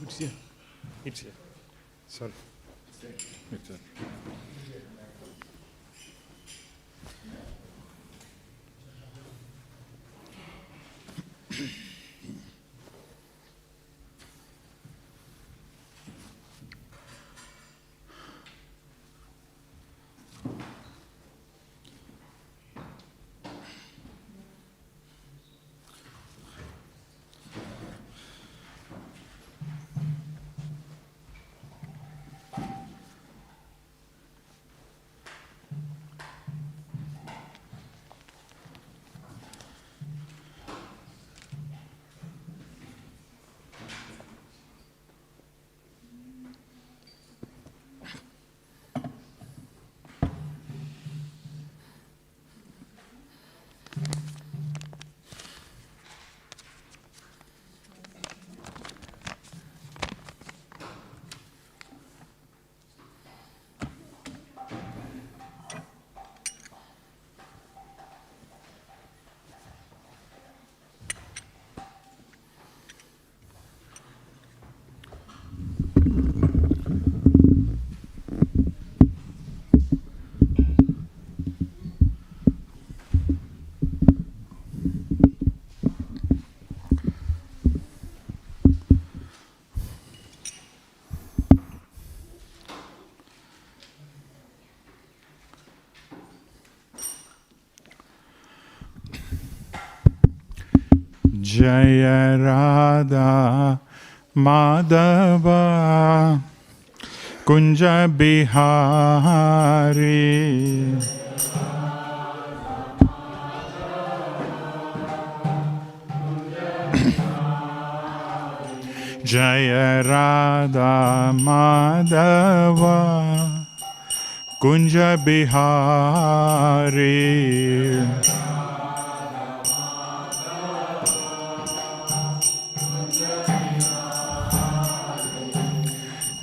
It's here. It's here. Sorry. It's here. Jaya Radha Madhava Kunja Bihari Jaya Radha Madhava Kunja Bihari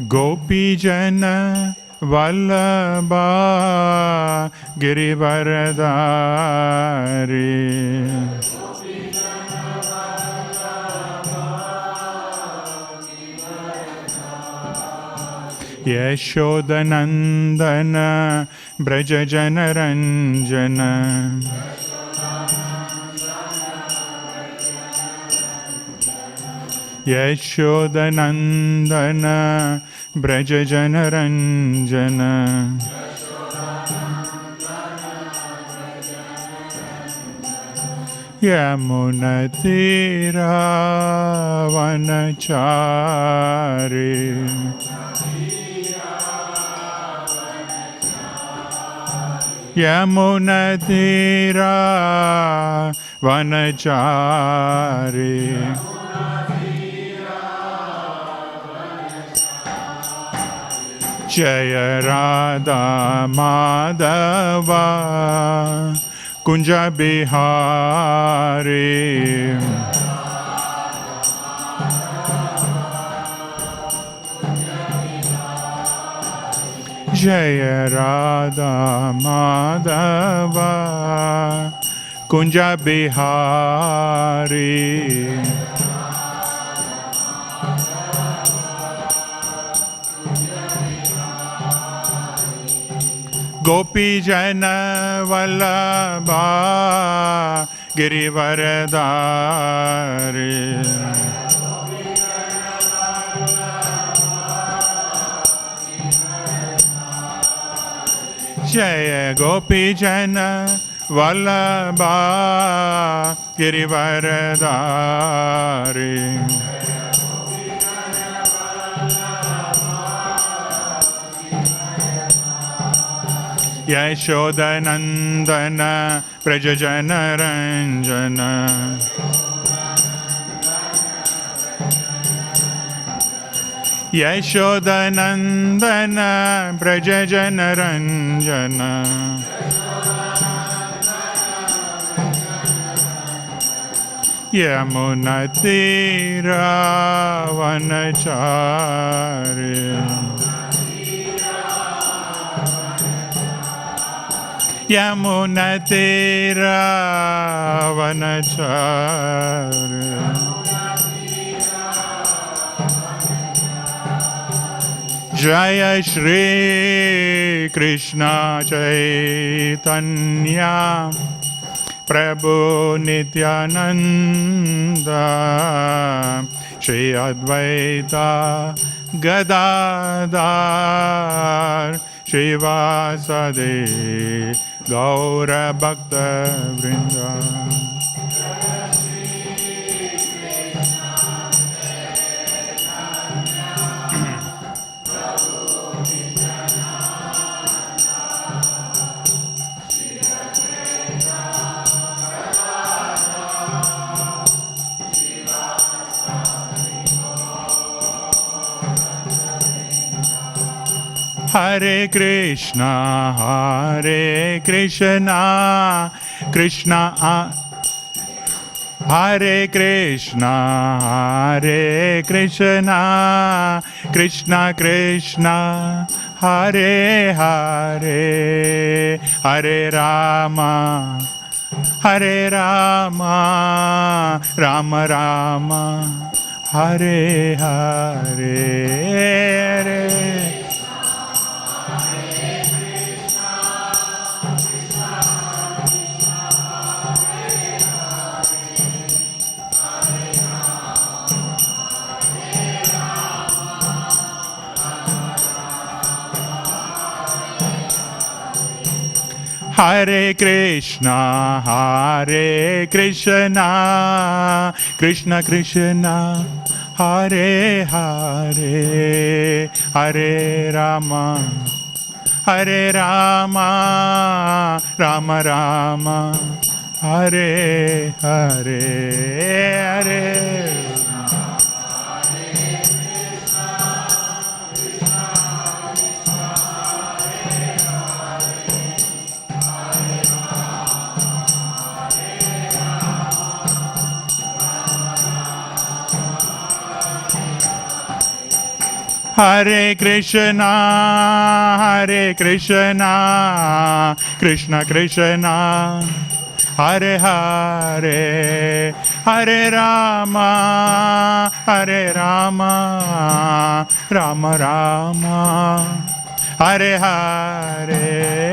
Gopi Jana Vallabha Girivaradari Yashodanandana Braja Janaranjana Yashodanandana Braja Janaranjana Yamuna Tira Vanachari Yamuna Tira Vanachari Jaya Radha Madhava Kunja Bihari Jaya Radha Madhava Kunja Bihari Gopi Jana Vallabha Girivaradari Jaya Gopi Jana Vallabha Girivaradari Yashodanandana Prajajanaranjana Yashodanandana Prajajanaranjana Yamunatira Vanachari Yamuna Tira Vanachari Jaya Shri Krishna Chaitanya Prabhu Nityananda Shri Advaita Gadadhar Shri Vasadi Gaura Bhakta Vrinda. Hare Krishna, Hare Krishna, Hare Krishna, Hare Krishna, Krishna Krishna, Hare Hare, Hare Rama, Hare Rama, Rama Rama, Hare Hare. Hare Krishna, Hare Krishna, Krishna Krishna, Hare Hare, Hare Rama, Hare Rama, Rama Rama, Hare Hare, Hare. Hare Krishna, Hare Krishna, Krishna Krishna, Hare Hare, Hare Rama, Hare Rama, Rama Rama, Hare Hare.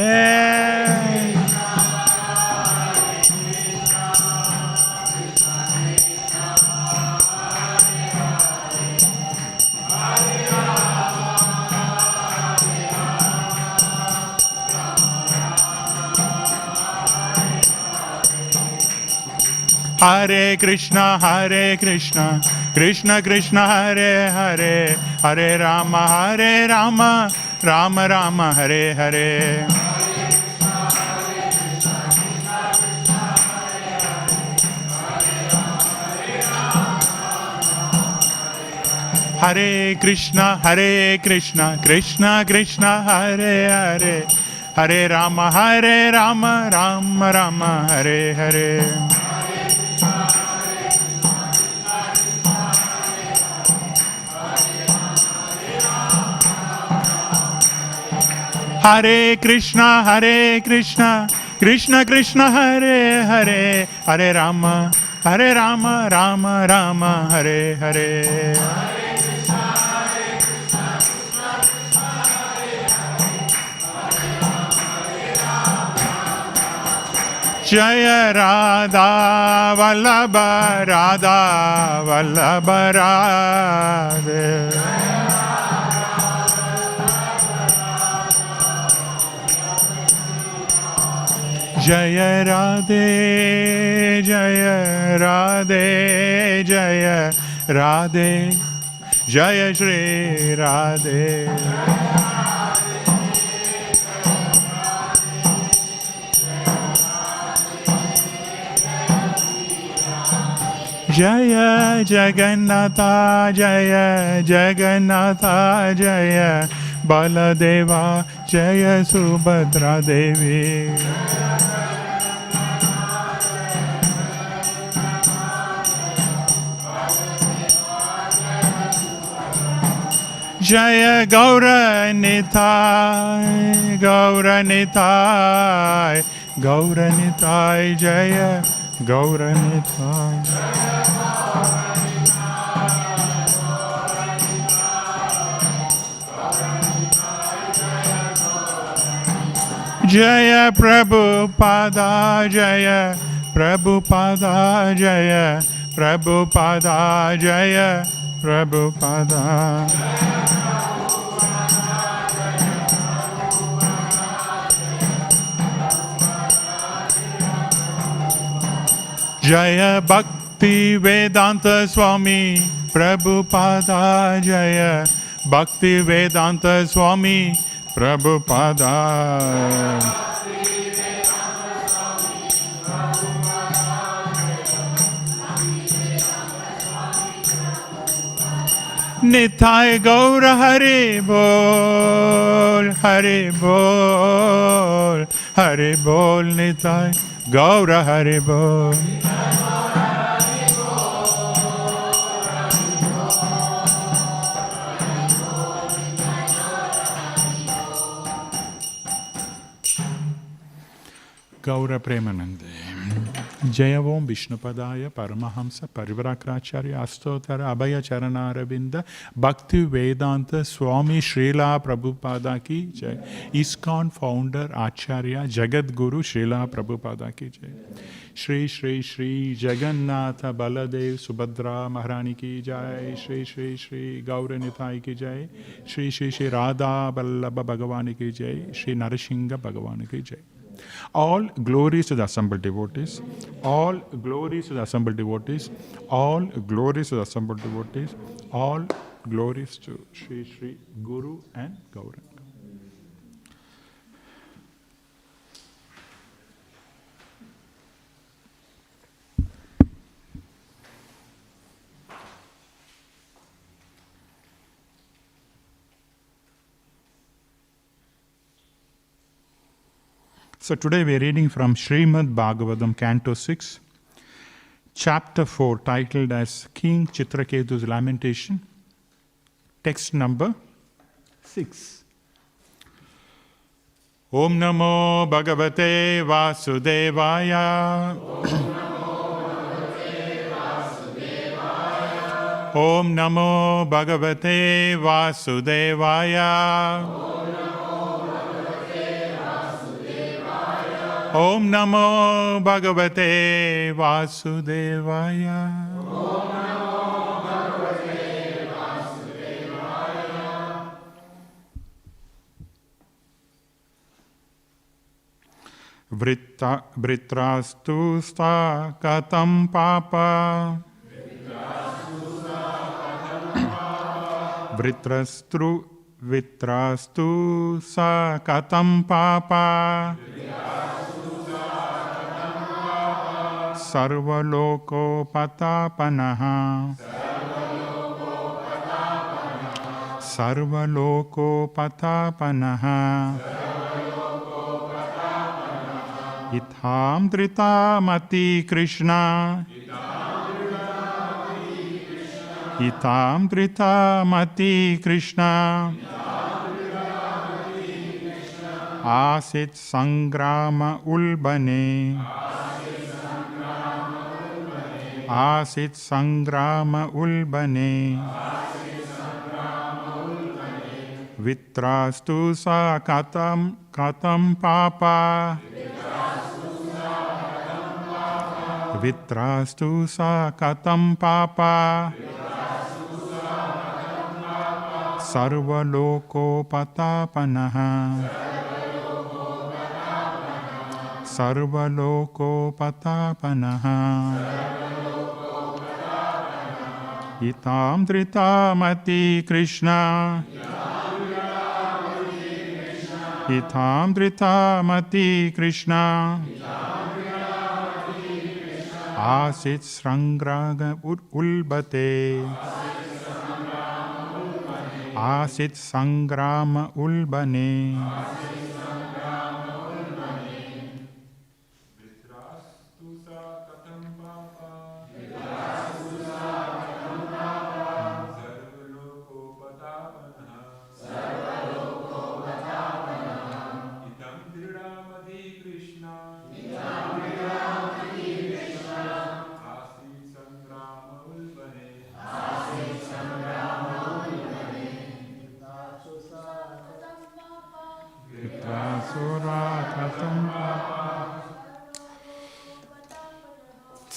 Hare Krishna, Krishna Krishna, Hare Hare, Hare Rama, Rama Rama, Hare Hare. Hare Krishna, Krishna Krishna, Hare Hare, Hare Rama, Rama Rama, Hare Hare. Hare Krishna, Krishna Krishna, Hare Hare, Hare Rama, Rama Rama, Hare Hare. Jaya Radha Vallabha, Radha Vallabha Radhe. Jaya Radhe, Jaya Radhe, Jaya Radhe, Jaya Shri Radhe. Jaya Jagannatha, Jaya Jagannatha, Jaya Baladeva, Jaya Subhadra Devi. Jaya Gaura Nitai, Gaura Nitai, Gaura Nitai, Jaya Gaura Nitai. Jaya Prabhupada Jaya Prabhupada Jaya Prabhupada Jaya Prabhupada Jaya Bhaktivedanta Swami Prabhupada Jaya Bhaktivedanta Swami Prabhupada Nitai Gaura Hare Bol Hare Bol Hare Bol Nitai Gaura Hare Bol Gaura Premanande Jaya Om Vishnupadaya Paramahamsa Pariksit Astotara Abhaya Charanaravinda Bhaktivedanta Swami Srila Prabhupada ki Jai ISKCON Founder-Acharya Jagat Guru Srila Prabhupada ki Jai Shri Shri Shri Jagannatha Baladev Subhadra Maharani ki Jai Shri Shri Shri Gaura Nitai ki Jai Shri Shri Shri Radha Vallabha Bhagavani ki Jai Shri Narasingha Bhagavani ki Jai All glories to the assembled devotees, all glories to the assembled devotees, all glories to the assembled devotees, all glories to Shri Shri Guru and Gauranga. So today we are reading from Śrīmad Bhāgavatam, Canto 6, Chapter 4, titled as King Chitraketu's Lamentation, text number 6. Om Namo Bhagavate Vasudevaya. Om Namo Bhagavate Vasudevaya. Om Namo Bhagavate Vasudevaya. Om Namo Bhagavate Vasudevaya. Vritrastu sta katam papa. Vritrastu sa katam papa. Sarvaloko patapanaha. Sarvaloko patapanaha. Itham dritamati Krishna. Itham dritamati Krishna. Asit sangrama ulbane. Asit sangrama ulbane. Vritrastu sa katam papa. Vritrastu sa katam papa. Sarvaloko patapanaha. Sarvaloko patapanaha. Itam dritamati Krishna. Itam dritamati Krishna. Asit sangraga ulbate. Asit sangrama ulbane. Vritrasura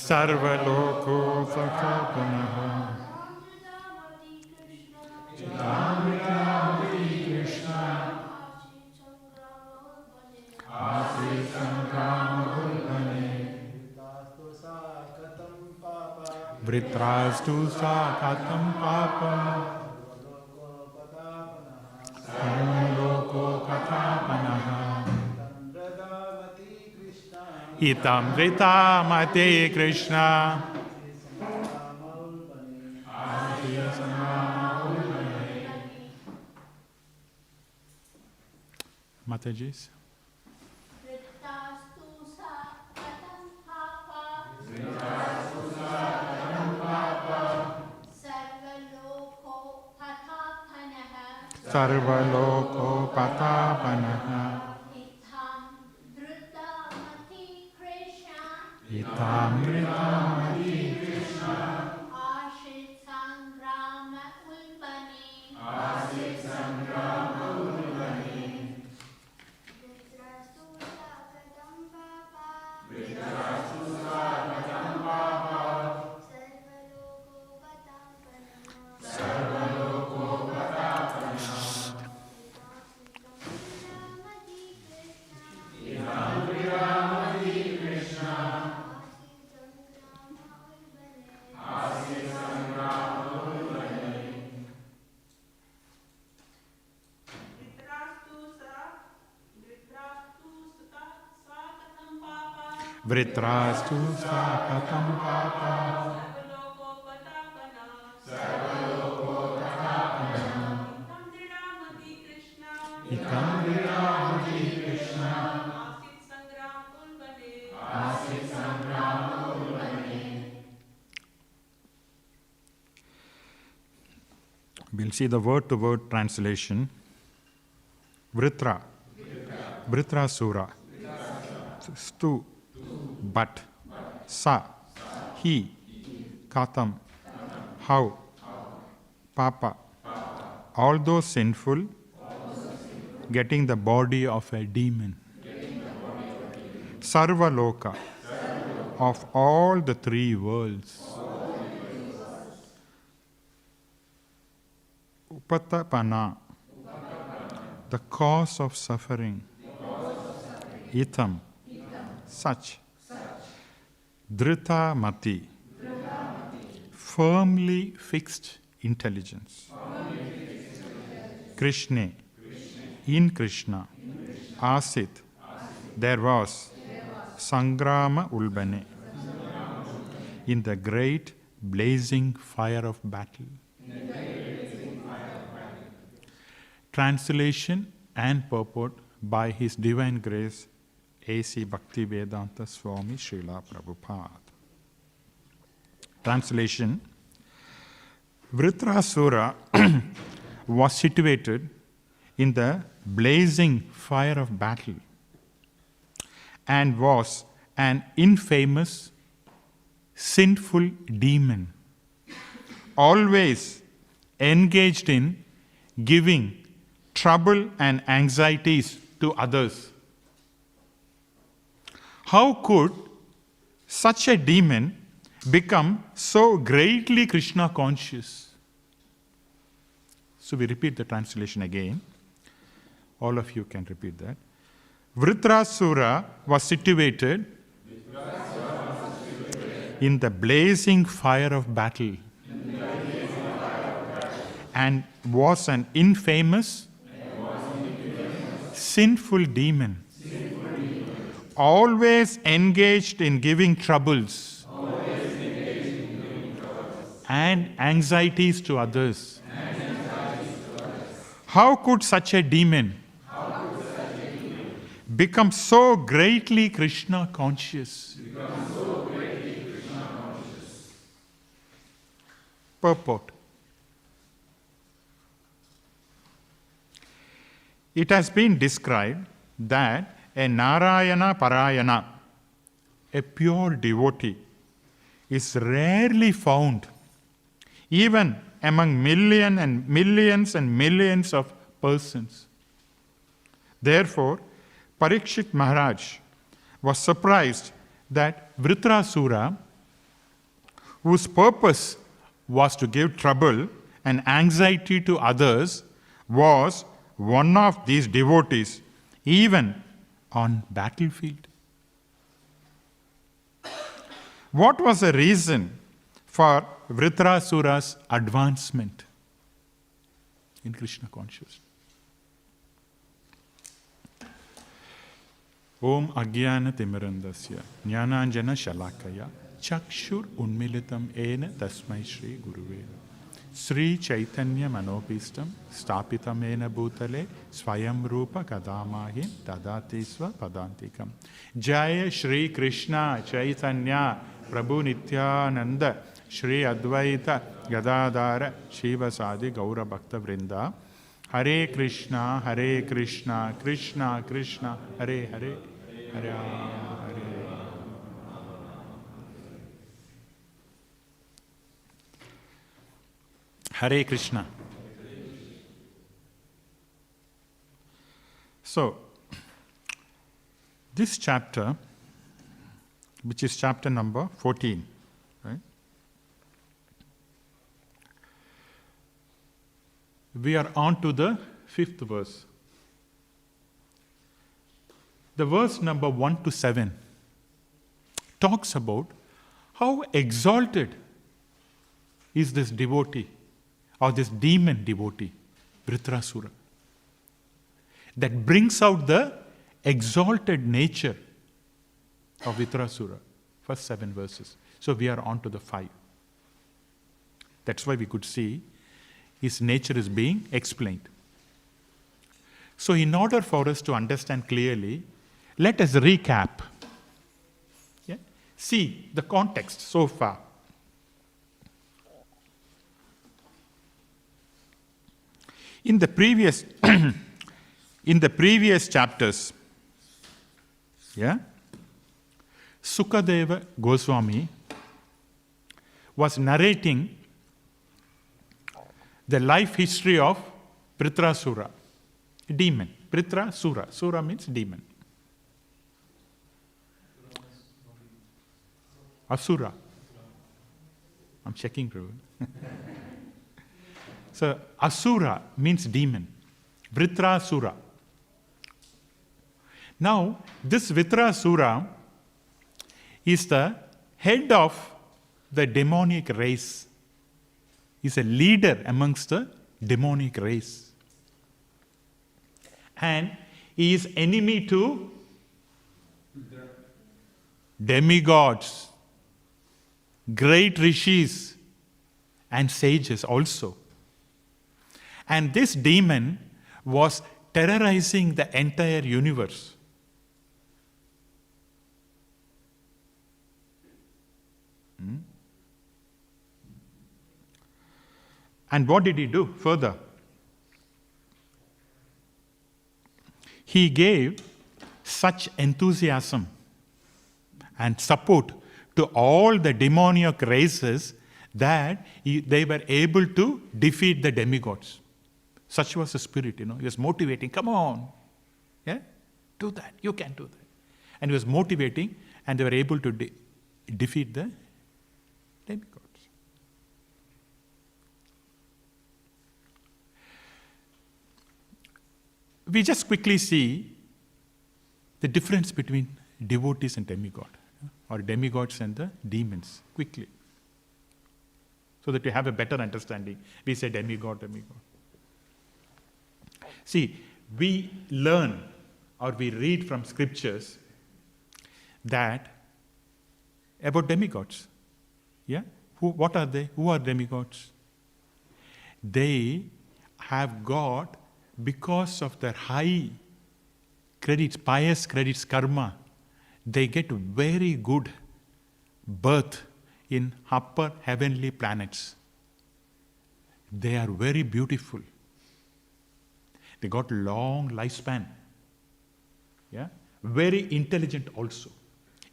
Sarvaloko Sakapanaha. Chitamritamati Krishna. Asit Sangrama Ulbane. Vritrastu Sakatam Papa. Sarvaloko Katapanaha. Itam Vritamati Krishna. Matajis. Sarvaloko Patapanaha. Itamritamati Krishna. Asit Sangrama Ulbane. Asit Sangrama Ulbane. Vritrastu Sakatam Papa. Sarvaloko Patapana. Itamritamati Krishna. Vritrastu Sakatam Papa. Sarvaloko Patapana. Itamritamati Krishna. Asit Sangrama Ulbane. We'll see the word-to-word translation. Vritra. Vritrasura. Stu. But. Sa. He. Katam. How. Papa. Although sinful, getting the body of a demon. Sarvaloka. Of all the three worlds. Upatapana. The cause of suffering. Itam. Such. Dhrita Mati. Firmly fixed intelligence. Krishna. In Krishna. Asit. There was. Sangrama Ulbane. In the great blazing fire of battle. Translation and purport by His Divine Grace A.C. Bhaktivedanta Swami Srila Prabhupada. Translation. Vritrasura was situated in the blazing fire of battle and was an infamous, sinful demon, always engaged in giving trouble and anxieties to others. How could such a demon become so greatly Krishna conscious? So we repeat the translation again. All of you can repeat that. Vritrasura was situated in the blazing fire of battle and was an infamous, sinful demon, always engaged in giving troubles and anxieties to others. How could such a demon become so greatly Krishna conscious? Purport. It has been described that a Narayana Parayana, a pure devotee, is rarely found even among millions and millions of persons. Therefore, Pariksit Maharaj was surprised that Vritrasura whose purpose was to give trouble and anxiety to others, was one of these devotees, even on battlefield. What was the reason for Vritrasura's advancement in Krishna consciousness? Om Agyana Timirandasya Jnananjana Shalakaya Chakshur Unmilitam Ena Tasmai Shri Guruve Sri Chaitanya Manopistam Stapitam Ena Bhutale Swayam Rupa Kadamahin Dadatisva Padantikam Jaya Shri Krishna Chaitanya Prabhu Nityananda Shri Advaita Gadadara Shivasadi Gaura Bhakta Vrinda Hare Krishna, Krishna Krishna, Hare Hare, Hare Hare. Hare Krishna. So, this chapter, which is chapter number 14, right? We are on to the 5th verse. The verse number 1 to 7 talks about how exalted is this devotee or this demon devotee, Vritrasura, that brings out the exalted nature of Vritrasura. First 7 verses. So we are on to the 5. That's why we could see his nature is being explained. So in order for us to understand clearly, let us recap. Yeah? See the context so far. In the previous chapters, yeah, Sukadeva Goswami was narrating the life history of Vritrasura, demon. Vritrasura. Sura means demon. Asura. I'm checking, Prabhu. So, Asura means demon. Vritrasura. Now, this Vritrasura is the head of the demonic race. He's a leader amongst the demonic race. And he is enemy to demigods, great rishis, and sages also. And this demon was terrorizing the entire universe. And what did he do further? He gave such enthusiasm and support to all the demoniac races that they were able to defeat the demigods. Such was the spirit, He was motivating, come on, yeah, do that, you can do that. And he was motivating, and they were able to defeat the demigods. We just quickly see the difference between devotees and demigod, or demigods and the demons, quickly, so that you have a better understanding. We say demigod. See, we learn or we read from scriptures that about demigods. Yeah? What are they? Who are demigods? They have got, because of their high credits, pious credits, karma, they get very good birth in upper heavenly planets. They are very beautiful. They got long lifespan. Yeah? Very intelligent also.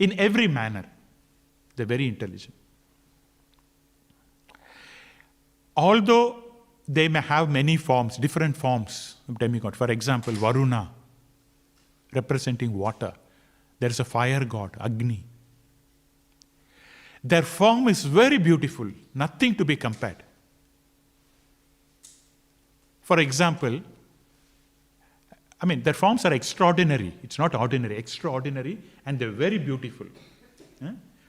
In every manner, they're very intelligent. Although they may have many forms, different forms of demigod. For example, Varuna, representing water. There is a fire god, Agni. Their form is very beautiful, nothing to be compared. For example, their forms are extraordinary. It's not ordinary, extraordinary, and they're very beautiful.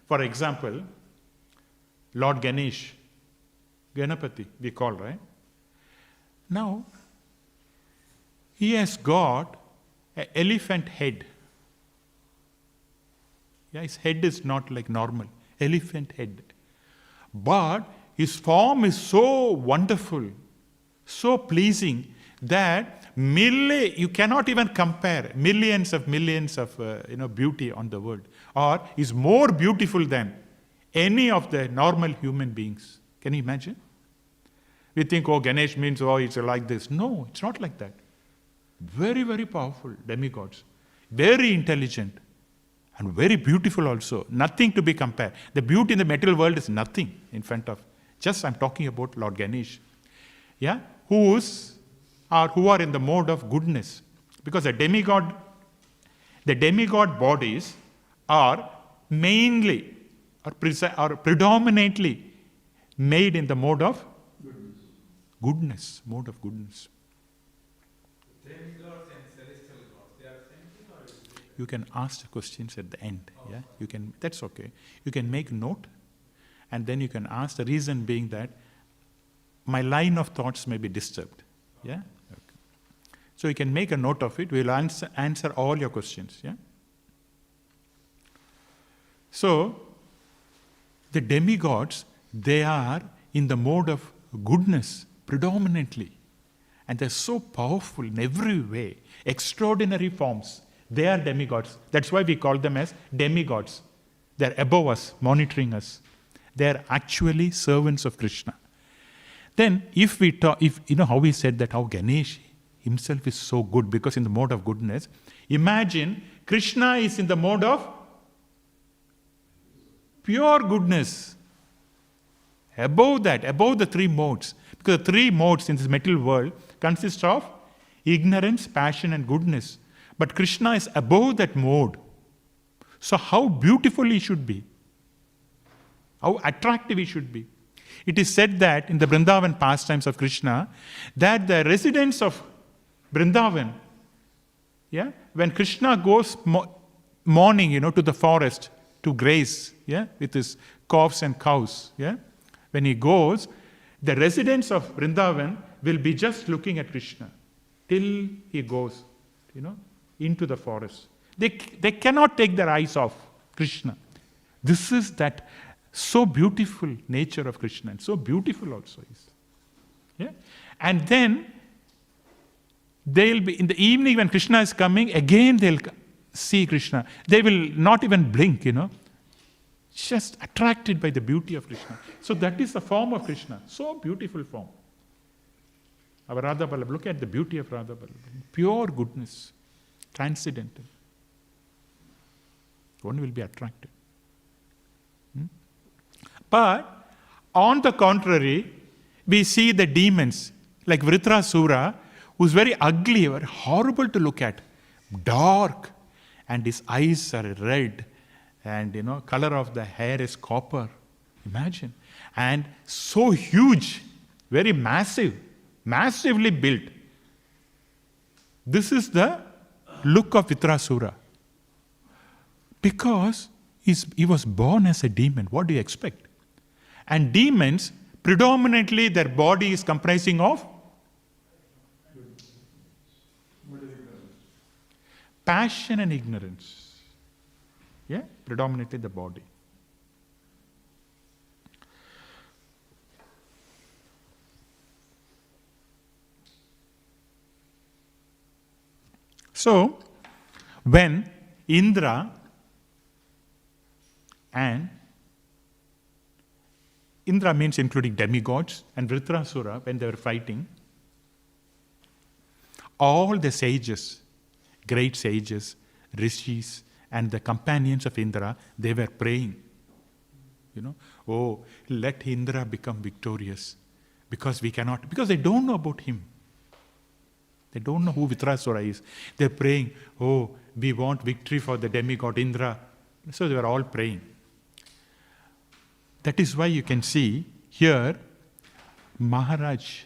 For example, Lord Ganesh, Ganapati, we call, right? Now, he has got an elephant head. Yeah, his head is not like normal, elephant head. But his form is so wonderful, so pleasing, that you cannot even compare millions of beauty on the world, or is more beautiful than any of the normal human beings. Can you imagine? We think, Ganesh means, it's like this. No, it's not like that. Very, very powerful demigods. Very intelligent. And very beautiful also. Nothing to be compared. The beauty in the material world is nothing in front of. Just I'm talking about Lord Ganesh. Yeah? Who are in the mode of goodness. Because the demigod bodies are mainly or predominantly made in the mode of goodness. Mode of goodness. Demigods and celestial gods, they are same thing, or is it? You can ask the questions at the end. Yeah, you can. That's okay. You can make note, and then you can ask. The reason being that my line of thoughts may be disturbed. Yeah. Okay. So you can make a note of it. We'll answer all your questions. Yeah. So the demigods, they are in the mode of goodness predominantly. And they're so powerful in every way. Extraordinary forms. They are demigods. That's why we call them as demigods. They're above us, monitoring us. They're actually servants of Krishna. Then if you know how we said that how Ganesh himself is so good because in the mode of goodness, imagine Krishna is in the mode of pure goodness. Above that, above the three modes. Because the three modes in this material world consist of ignorance, passion and goodness. But Krishna is above that mode. So how beautiful he should be. How attractive he should be. It is said that in the Vrindavan pastimes of Krishna, that the residents of Vrindavan, when Krishna goes morning, to the forest to graze, with his calves and cows, when he goes, the residents of Vrindavan will be just looking at Krishna till he goes, into the forest. They cannot take their eyes off Krishna. This is that so beautiful nature of Krishna, and so beautiful also is. Yeah? And then they'll be in the evening when Krishna is coming, again they'll see Krishna. They will not even blink, just attracted by the beauty of Krishna. So that is the form of Krishna. So beautiful form. Our Radha Vallabha, look at the beauty of Radha Vallabha. Pure goodness, transcendental. One will be attracted. But on the contrary, we see the demons like Vritrasura, who's very ugly, very horrible to look at, dark, and his eyes are red, and color of the hair is copper. Imagine. And so huge, very massive, massively built. This is the look of Vritrasura. Because he was born as a demon. What do you expect? And demons, predominantly their body is comprising of passion and ignorance. Predominantly the body. So, when Indra means including demigods and Vritrasura, when they were fighting, all the sages, great sages, rishis, and the companions of Indra, they were praying. Let Indra become victorious. Because they don't know about him. They don't know who Vritrasura is. They're praying, we want victory for the demigod Indra. So they were all praying. That is why you can see here, Maharaj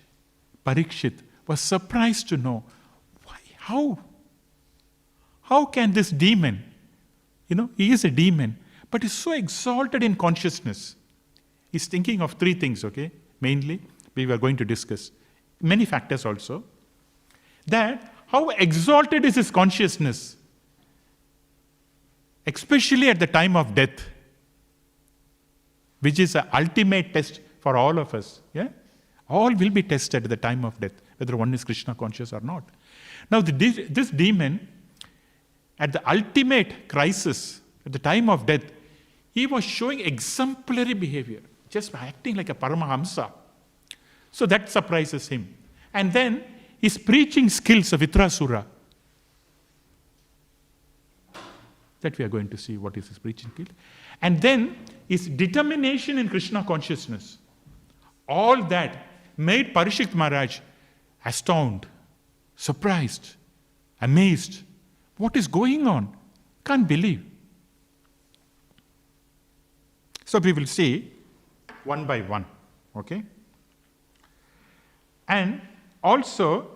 Pariksit was surprised to know, how can this demon, he is a demon, but he's so exalted in consciousness. He's thinking of three things, okay? Mainly, we were going to discuss. Many factors also. That how exalted is his consciousness, especially at the time of death, which is the ultimate test for all of us. Yeah? All will be tested at the time of death, whether one is Krishna conscious or not. Now, this demon, at the ultimate crisis, at the time of death, he was showing exemplary behavior, just acting like a Paramahamsa. So that surprises him. And then his preaching skills of Vritrasura. That we are going to see what is his preaching skill. And then his determination in Krishna consciousness. All that made Pariksit Maharaj astounded, surprised, amazed. What is going on? Can't believe. So we will see one by one. Okay? And also,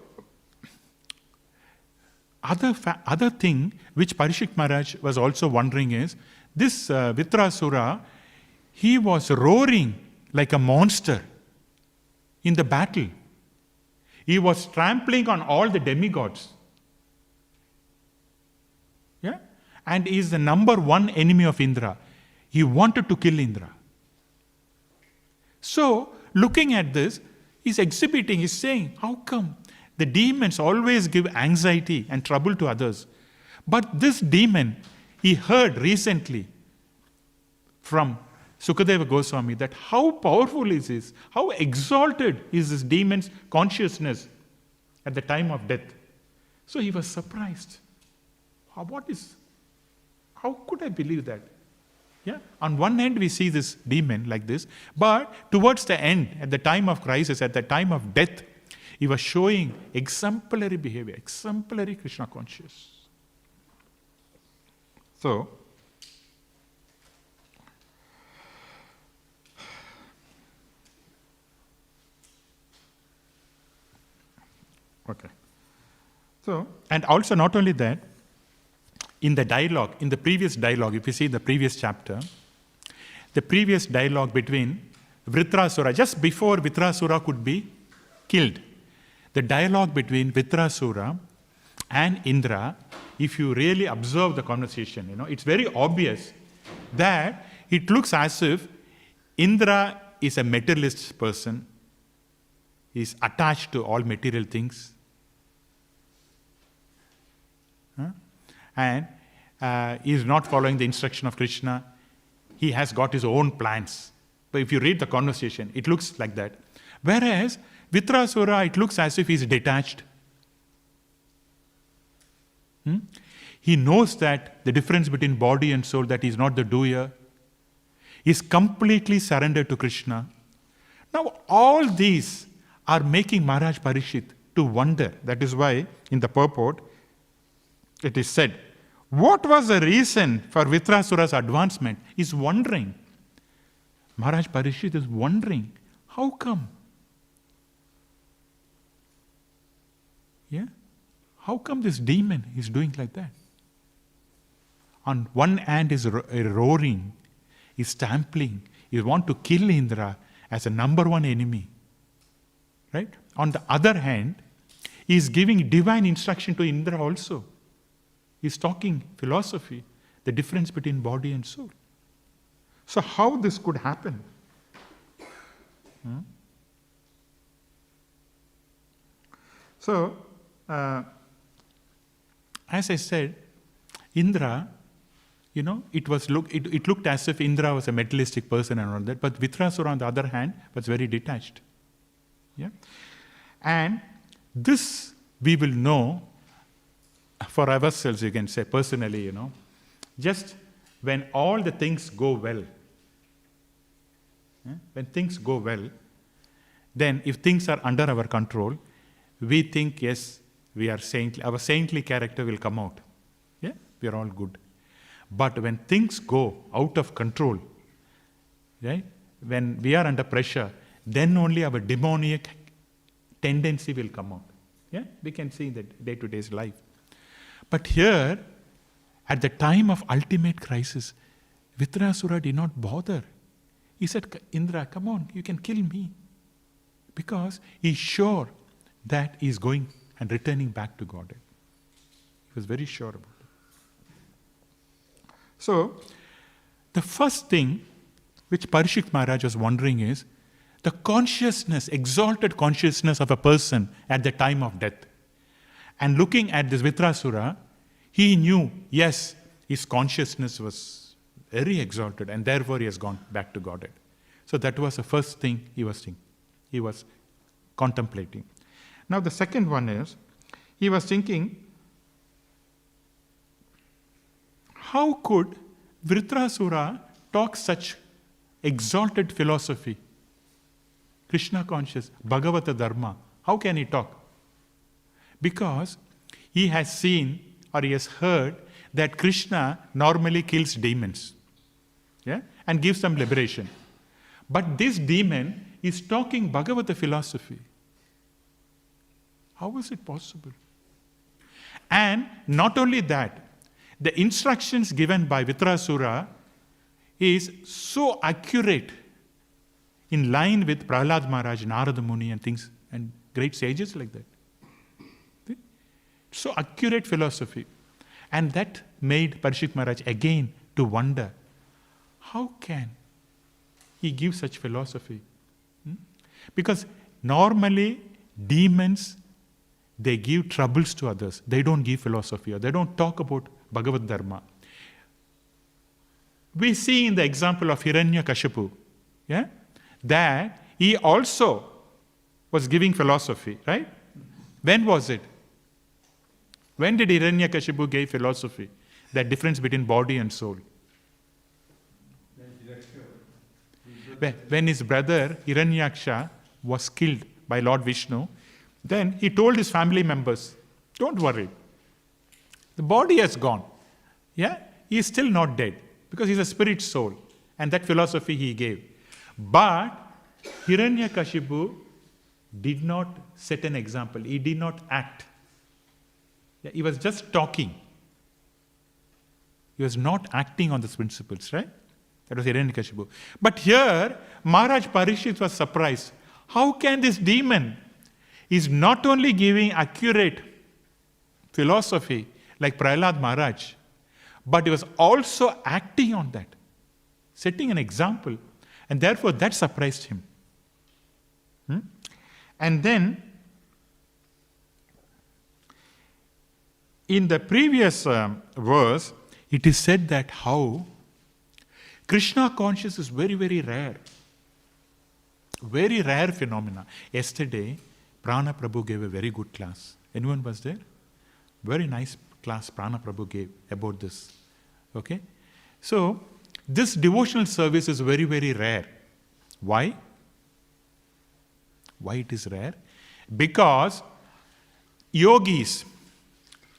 other thing which Pariksit Maharaj was also wondering is, this Vritrasura, he was roaring like a monster in the battle. He was trampling on all the demigods. Yeah? And he is the number one enemy of Indra. He wanted to kill Indra. So, looking at this, he's exhibiting, he's saying, how come the demons always give anxiety and trouble to others? But this demon, he heard recently from Sukadeva Goswami that how powerful is this, how exalted is this demon's consciousness at the time of death. So he was surprised. How could I believe that? Yeah? On one hand, we see this demon like this, but towards the end, at the time of crisis, at the time of death, he was showing exemplary behavior, exemplary Krishna conscious. So, okay. So, and also not only that, in the dialogue, in the previous dialogue, if you see the previous chapter, the previous dialogue between Vritrasura, just before Vritrasura could be killed, the dialogue between Vritrasura and Indra, if you really observe the conversation, it's very obvious that it looks as if Indra is a materialist person, is attached to all material things, and he is not following the instruction of Krishna. He has got his own plans. But if you read the conversation, it looks like that. Whereas Vritrasura, it looks as if he is detached. He knows that the difference between body and soul, that he is not the doer. He is completely surrendered to Krishna. Now, all these are making Maharaj Pariksit to wonder. That is why, in the purport, it is said, what was the reason for Vritrasura's advancement? He is wondering. Maharaj Pariksit is wondering, how come? Yeah? How come this demon is doing like that? On one hand is roaring, is stamping, he wants to kill Indra as a number one enemy. Right? On the other hand, he is giving divine instruction to Indra also. He is talking philosophy, the difference between body and soul. So how this could happen? So, as I said, Indra, it looked as if Indra was a materialistic person and all that, but Vritrasura, on the other hand, was very detached. Yeah? And this we will know for ourselves, you can say, personally, just when all the things go well. When things go well, then if things are under our control, we think, yes, we are saintly, our saintly character will come out. Yeah, we are all good. But when things go out of control, right, when we are under pressure, then only our demoniac tendency will come out. Yeah, we can see that day-to-day life. But here, at the time of ultimate crisis, Vritrasura did not bother. He said, Indra, come on, you can kill me. Because he's sure that he's going and returning back to Godhead. He was very sure about it. So, the first thing which Pariksit Maharaj was wondering is the consciousness, exalted consciousness of a person at the time of death. And looking at this Vritrasura, he knew, yes, his consciousness was very exalted and therefore he has gone back to Godhead. So that was the first thing he was thinking. He was contemplating. Now the second one is, he was thinking, how could Vritrasura talk such exalted philosophy? Krishna conscious, Bhagavata Dharma. How can he talk? Because he has seen or he has heard that Krishna normally kills demons, yeah, and gives them liberation. But this demon is talking Bhagavata philosophy. How is it possible? And not only that, the instructions given by Vritrasura is so accurate, in line with Prahlad Maharaj, Narada Muni and things, and great sages like that. See? So accurate philosophy. And that made Pariksit Maharaj again to wonder, how can he give such philosophy? Because normally demons, they give troubles to others. They don't give philosophy or they don't talk about Bhagavad Dharma. We see in the example of Hiranyakashipu, yeah, that he also was giving philosophy, right? When was it? When did Hiranyakashipu give philosophy? That difference between body and soul. When his brother Hiranyaksha was killed by Lord Vishnu, then he told his family members, don't worry, the body has gone. Yeah? He is still not dead because he is a spirit soul. And that philosophy he gave. But Hiranyakashipu did not set an example. He did not act. Yeah, he was just talking. He was not acting on these principles, right? That was Hiranyakashipu. But here, Maharaj Pariksit was surprised. How can this demon is not only giving accurate philosophy like Prahlad Maharaj, but he was also acting on that, setting an example. And therefore, that surprised him. And then, in the previous verse, it is said that how Krishna consciousness is very, very rare. Very rare phenomena. Yesterday, Prana Prabhu gave a very good class. Anyone was there? Very nice class Prana Prabhu gave about this. Okay? So, this devotional service is very, very rare. Why? Why it is rare? Because yogis,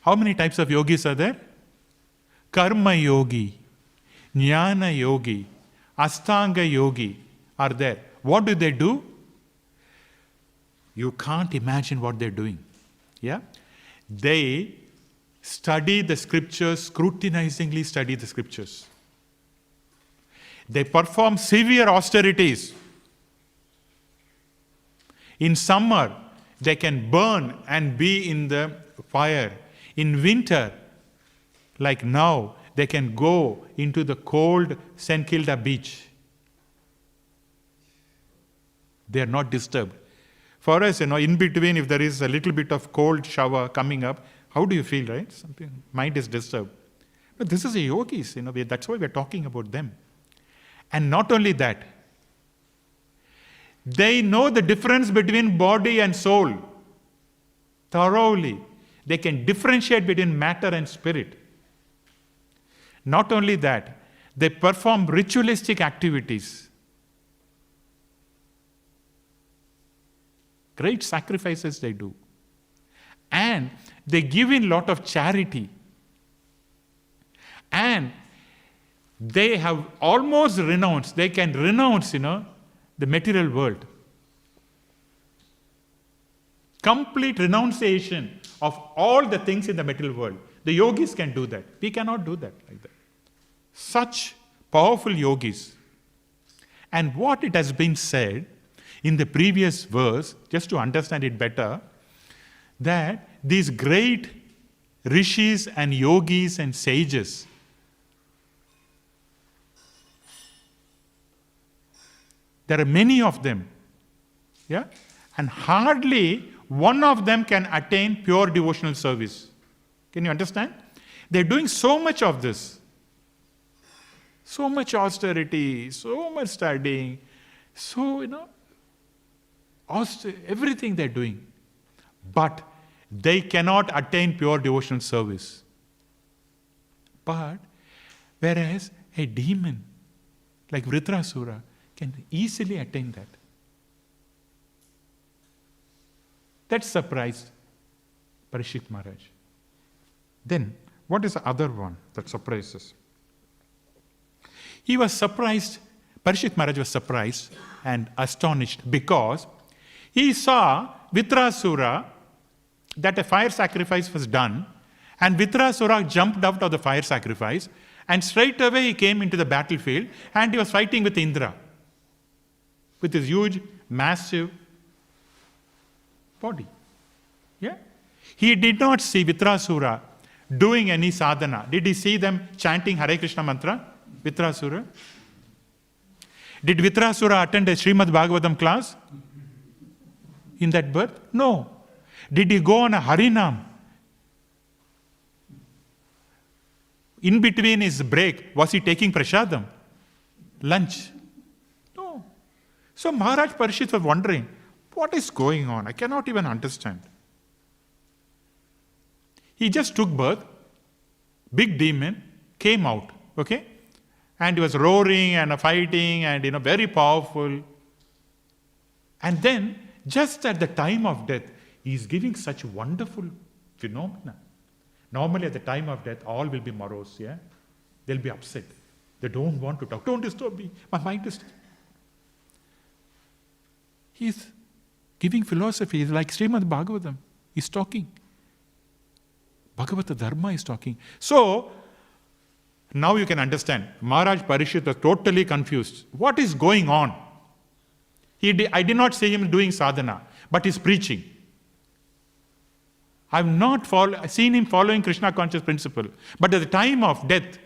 how many types of yogis are there? Karma yogi, Jnana yogi, Astanga yogi are there. What do? You can't imagine what they're doing. Yeah? They study the scriptures, scrutinizingly study the scriptures. They perform severe austerities. In summer, they can burn and be in the fire. In winter, like now, they can go into the cold St. Kilda beach. They are not disturbed. For us, in between, if there is a little bit of cold shower coming up, how do you feel, right? Something, mind is disturbed. But this is a yogis, that's why we're talking about them. And not only that, they know the difference between body and soul thoroughly. They can differentiate between matter and spirit. Not only that, they perform ritualistic activities. Great sacrifices they do. And they give in a lot of charity. And they have almost renounced, they can renounce, the material world. Complete renunciation of all the things in the material world. The yogis can do that. We cannot do that like that. Such powerful yogis. And what it has been said in the previous verse, just to understand it better, that these great rishis and yogis and sages, there are many of them, yeah, and hardly one of them can attain pure devotional service. Can you understand? They're doing so much of this. So much austerity, so much studying, so, everything they're doing. But they cannot attain pure devotional service. But whereas a demon like Vritrasura can easily attain that. That surprised Pariksit Maharaj. Then, what is the other one that surprises? He was surprised, Pariksit Maharaj was surprised and astonished because he saw Vritrasura, that a fire sacrifice was done, and Vritrasura jumped out of the fire sacrifice, and straight away he came into the battlefield and he was fighting with Indra, with his huge, massive body. Yeah? He did not see Vritrasura doing any sadhana. Did he see them chanting Hare Krishna mantra? Vritrasura? Did Vritrasura attend a Śrīmad Bhāgavatam class in that birth? No. Did he go on a Harinam? In between his break, was he taking prasadam? Lunch? No. So Maharaj Pariksit was wondering, what is going on? I cannot even understand. He just took birth, big demon, came out, okay? And he was roaring and fighting and, very powerful. And then, just at the time of death, he is giving such wonderful phenomena. Normally at the time of death, all will be morose, yeah? They'll be upset. They don't want to talk. Don't disturb me. My mind is... He's giving philosophy. He's like Śrīmad Bhāgavatam. He's talking. Bhagavata Dharma is talking. So, now you can understand. Maharaj Pariksit was totally confused. What is going on? I did not see him doing sadhana, but he's preaching. I have not seen him following Krishna conscious principle. But at the time of death,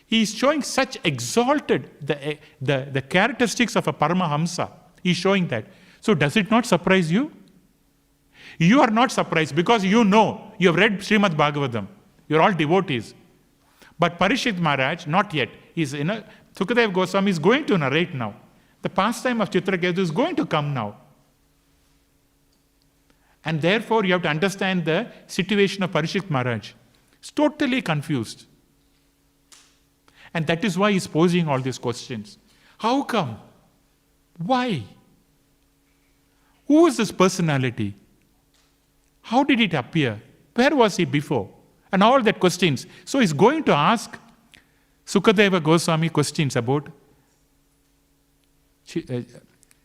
he is showing such exalted, the characteristics of a Paramahamsa. He is showing that. So does it not surprise you? You are not surprised because you know, you have read Śrīmad Bhāgavatam. You are all devotees. But Pariksit Maharaj, not yet. Sukadeva Goswami is going to narrate now. The pastime of Chitraketu is going to come now. And therefore, you have to understand the situation of Pariksit Maharaj. He's totally confused. And that is why he's posing all these questions. How come? Why? Who is this personality? How did it appear? Where was he before? And all that questions. So he's going to ask Sukadeva Goswami questions about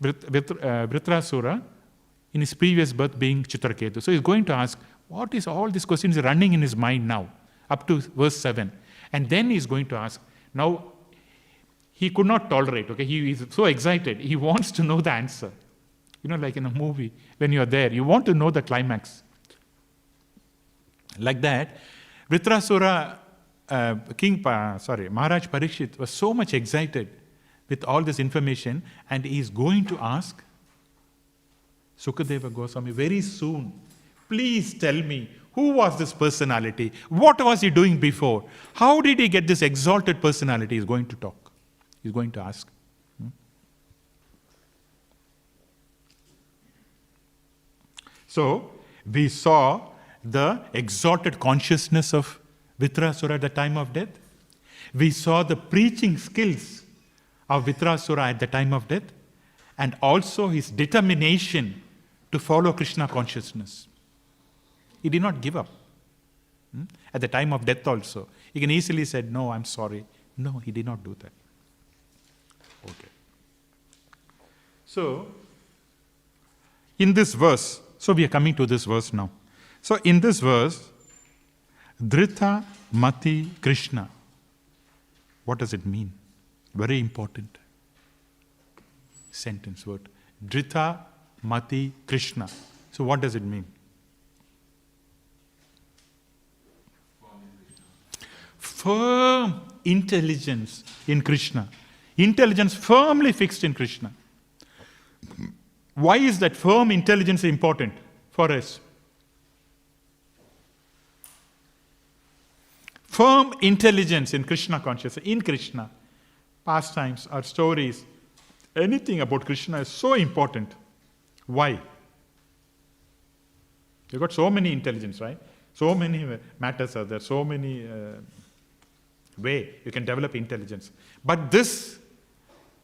Vritrasura in his previous birth being Chitraketu. So he's going to ask, what is all these questions running in his mind now, up to verse 7. And then he's going to ask, now he could not tolerate, okay? He is so excited. He wants to know the answer. Like in a movie, when you're there, you want to know the climax. Like that, Vritrasura, Maharaj Pariksit was so much excited with all this information, and he is going to ask Sukadeva Goswami very soon, please tell me, who was this personality? What was he doing before? How did he get this exalted personality? He's going to talk. He's going to ask. So, we saw the exalted consciousness of Vritrasura at the time of death. We saw the preaching skills of Vritrasura at the time of death, and also his determination to follow Krishna consciousness. He did not give up. At the time of death also. He can easily say, no, I'm sorry. No, he did not do that. Okay. So, in this verse, so we are coming to this verse now. So, in this verse, Dhrita Mati Krishna. What does it mean? Very important sentence word. Dhrita Mati Krishna. So, what does it mean? Firm intelligence in Krishna. Intelligence firmly fixed in Krishna. Why is that firm intelligence important for us? Firm intelligence in Krishna consciousness, in Krishna, pastimes or stories, anything about Krishna is so important. Why? You've got so many intelligence, right? So many matters are there, so many way you can develop intelligence. But this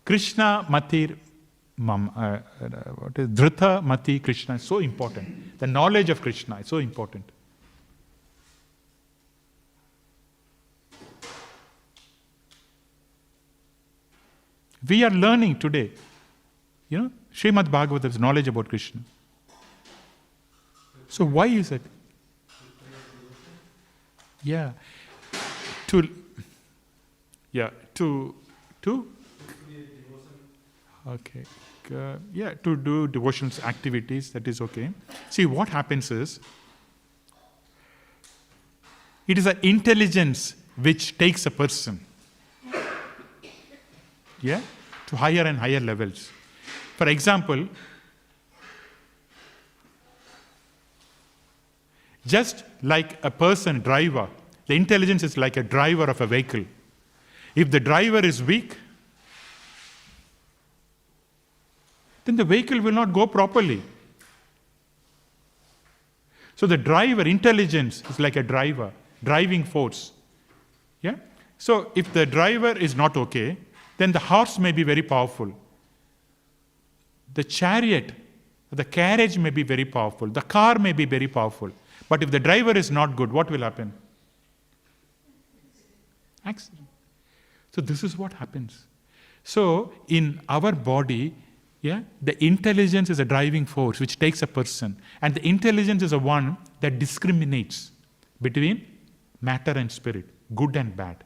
Krishna Matir what is Dhrita Mati Krishna is so important. The knowledge of Krishna is so important. We are learning today, Śrīmad Bhāgavatam is knowledge about Krishna. So why is it? Yeah. To okay. To do devotional activities, that is okay. See, what happens is, it is an intelligence which takes a person, to higher and higher levels. For example, just like a person, driver, the intelligence is like a driver of a vehicle. If the driver is weak, then the vehicle will not go properly. So the driver, intelligence is like a driver, driving force. Yeah? So if the driver is not okay, then the horse may be very powerful. The chariot, the carriage may be very powerful. The car may be very powerful. But if the driver is not good, what will happen? Accident. So this is what happens. So in our body, the intelligence is a driving force which takes a person. And the intelligence is the one that discriminates between matter and spirit, good and bad.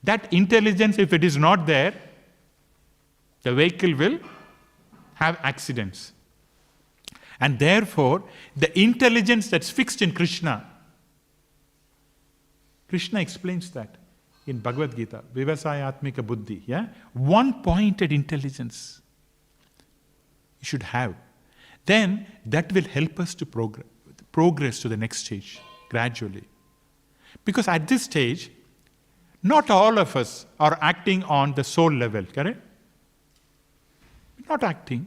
That intelligence, if it is not there, the vehicle will have accidents. And therefore, the intelligence that's fixed in Krishna, Krishna explains that in Bhagavad Gita, Vivasayatmika Buddhi, one-pointed intelligence you should have. Then that will help us to progress to the next stage, gradually. Because at this stage, not all of us are acting on the soul level, correct? Not acting.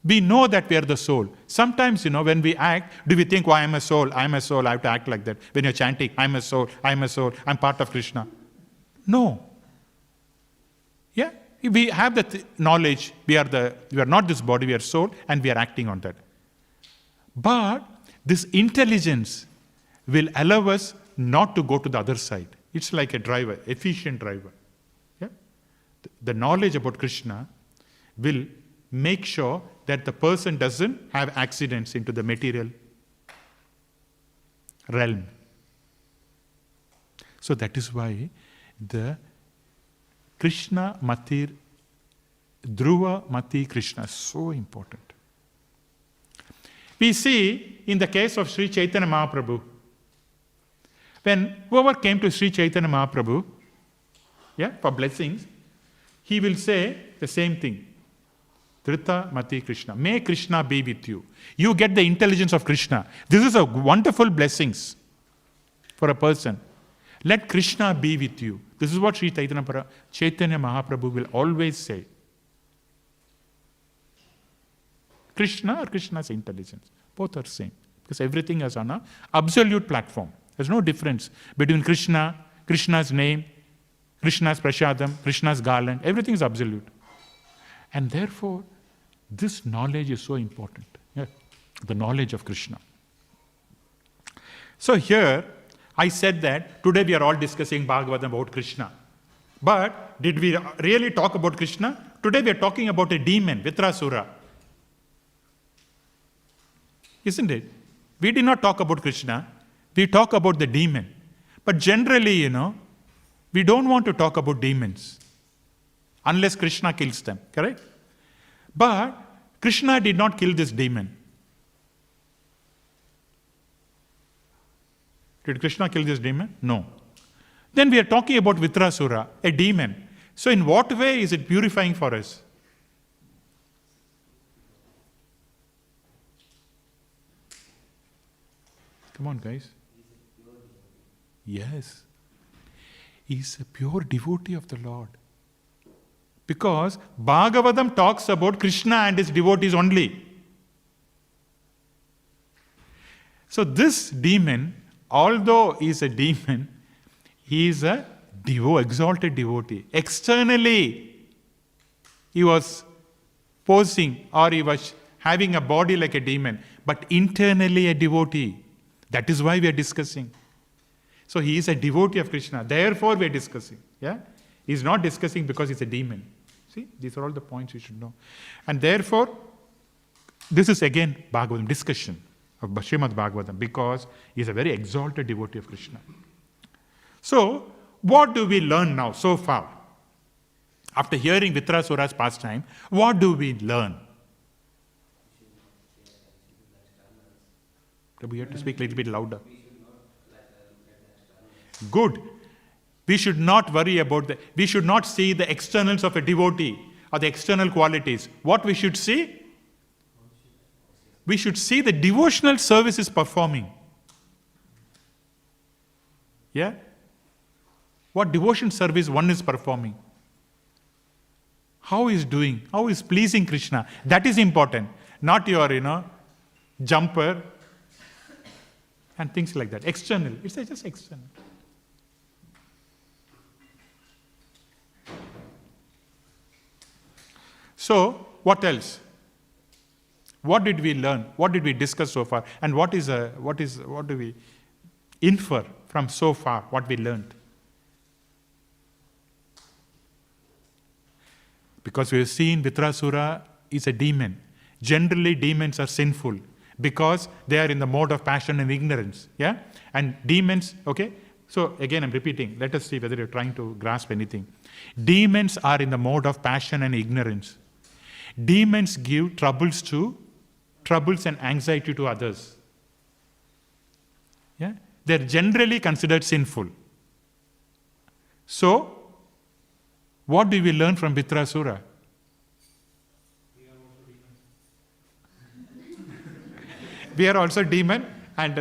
We know that we are the soul. Sometimes, when we act, do we think, I am a soul, I have to act like that. When you're chanting, I'm a soul, I'm part of Krishna. No. Yeah? We have that knowledge, we are not this body, we are soul, and we are acting on that. But this intelligence will allow us not to go to the other side. It's like a driver, efficient driver. Yeah? The knowledge about Krishna will make sure that the person doesn't have accidents into the material realm. So that is why the Krishna Matir, Dhruva Mati Krishna is so important. We see in the case of Sri Chaitanya Mahaprabhu, when whoever came to Sri Chaitanya Mahaprabhu, for blessings, he will say the same thing. Dhrita Mati Krishna. May Krishna be with you. You get the intelligence of Krishna. This is a wonderful blessings for a person. Let Krishna be with you. This is what Sri Chaitanya Mahaprabhu will always say. Krishna or Krishna's intelligence. Both are same. Because everything is on an absolute platform. There's no difference between Krishna, Krishna's name, Krishna's prasadam, Krishna's garland. Everything is absolute. And therefore, this knowledge is so important. The knowledge of Krishna. So here, I said that today we are all discussing Bhagavatam about Krishna. But did we really talk about Krishna? Today we are talking about a demon, Vritrasura. Isn't it? We did not talk about Krishna. We talk about the demon. But generally, we don't want to talk about demons unless Krishna kills them, correct? But Krishna did not kill this demon. Did Krishna kill this demon? No. Then we are talking about Vritrasura, a demon. So in what way is it purifying for us? Come on, guys. Yes. He's a pure devotee of the Lord. Because Bhagavatam talks about Krishna and his devotees only. So this demon, although he is a demon, he is a exalted devotee. Externally, he was posing or he was having a body like a demon, but internally a devotee. That is why we are discussing. So he is a devotee of Krishna. Therefore we are discussing. Yeah? He is not discussing because he is a demon. See, these are all the points you should know. And therefore, this is again Bhagavatam, discussion of Śrīmad Bhāgavatam, because he is a very exalted devotee of Krishna. So, what do we learn now so far? After hearing Vritrasura's pastime, what do we learn? We have to speak a little bit louder. Good. We should not worry about we should not see the externals of a devotee or the external qualities. What we should see? We should see the devotional service is performing. Yeah? What devotion service one is performing? How is doing? How is pleasing Krishna? That is important. Not your, jumper and things like that. External. It's just external. So, what else? What did we learn? What did we discuss so far? And what do we infer from so far, what we learned? Because we have seen Vritrasura is a demon. Generally, demons are sinful because they are in the mode of passion and ignorance. Yeah? And demons, okay? So, again, I'm repeating. Let us see whether you're trying to grasp anything. Demons are in the mode of passion and ignorance. Demons give troubles and anxiety to others. Yeah? They're generally considered sinful. So, what do we learn from Vritrasura? We are also demon, and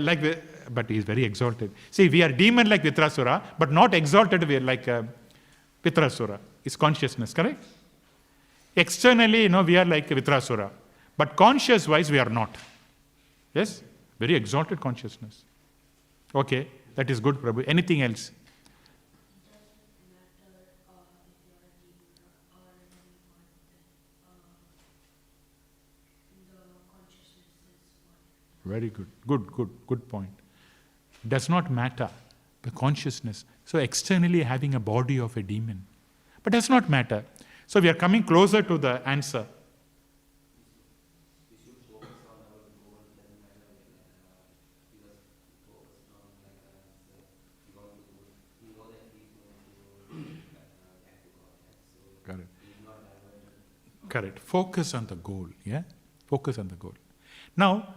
but he is very exalted. See, we are demon like Vritrasura, but not exalted we are like Vritrasura. Is consciousness, correct? Externally, we are like Vritrasura. But conscious-wise, we are not. Yes? Very exalted consciousness. Okay, that is good, Prabhu. Anything else? Very good. Good point. Does not matter, the consciousness. So externally having a body of a demon. But does not matter. So we are coming closer to the answer. Correct. Focus on the goal. Yeah? Focus on the goal. Now,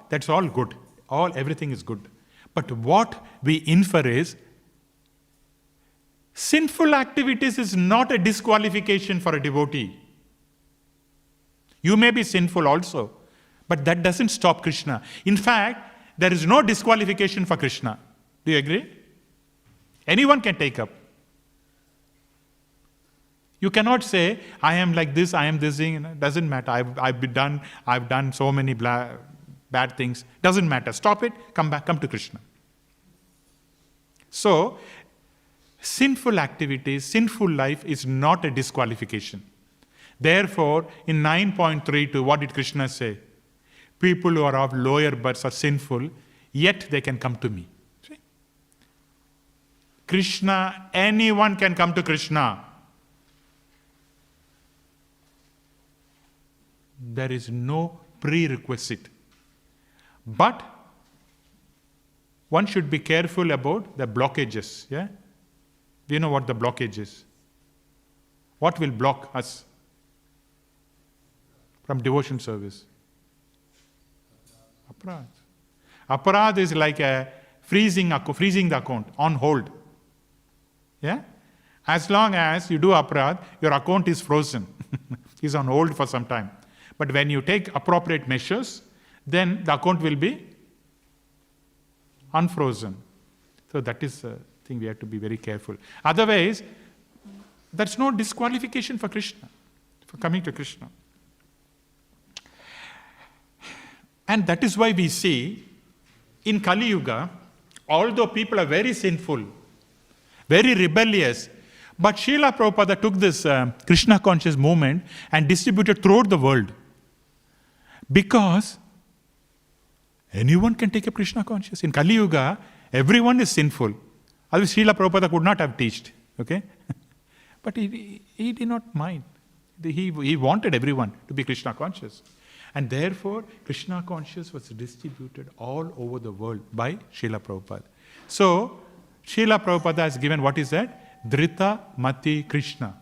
that's all good. Everything is good. But what we infer is, sinful activities is not a disqualification for a devotee. You may be sinful also, but that doesn't stop Krishna. In fact, there is no disqualification for Krishna. Do you agree? Anyone can take up. You cannot say, I am like this, I am this thing. It doesn't matter. I've done so many bad things. Doesn't matter. Stop it. Come back. Come to Krishna. So, sinful activities, sinful life is not a disqualification. Therefore, in 9.32, what did Krishna say? People who are of lower births are sinful, yet they can come to me. See? Krishna, anyone can come to Krishna. There is no prerequisite. But one should be careful about the blockages. Yeah? Do you know what the blockage is? What will block us from devotion service? Aparadha. Aparadha is like a freezing the account, on hold. Yeah? As long as you do aparadha, your account is frozen. It's on hold for some time. But when you take appropriate measures, then the account will be unfrozen. So that is the thing we have to be very careful. Otherwise, there's no disqualification for Krishna, for coming to Krishna. And that is why we see in Kali Yuga, although people are very sinful, very rebellious, but Srila Prabhupada took this Krishna conscious movement and distributed throughout the world. Because anyone can take a Krishna conscious. In Kali Yuga, everyone is sinful. Otherwise, Srila Prabhupada could not have taught. Okay? But he did not mind. He wanted everyone to be Krishna conscious. And therefore, Krishna conscious was distributed all over the world by Srila Prabhupada. So, Srila Prabhupada has given, what is that? Dhrita Mati Krishna.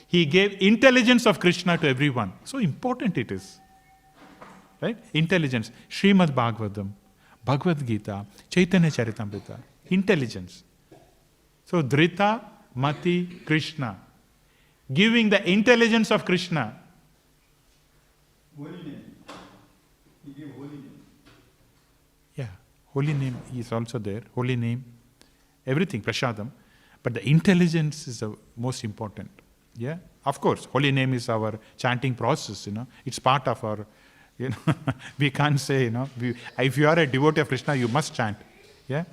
He gave intelligence of Krishna to everyone. So important it is. Right? Intelligence. Śrīmad Bhāgavatam, Bhagavad Gita, Chaitanya Charitamrita. Intelligence. So Dhrita Mati Krishna. Giving the intelligence of Krishna. Holy name. He gave holy name. Yeah. Holy name is also there. Holy name. Everything. Prashadam. But the intelligence is the most important. Yeah. Of course, holy name is our chanting process, It's part of our, we can't say, if you are a devotee of Krishna, you must chant. Yeah.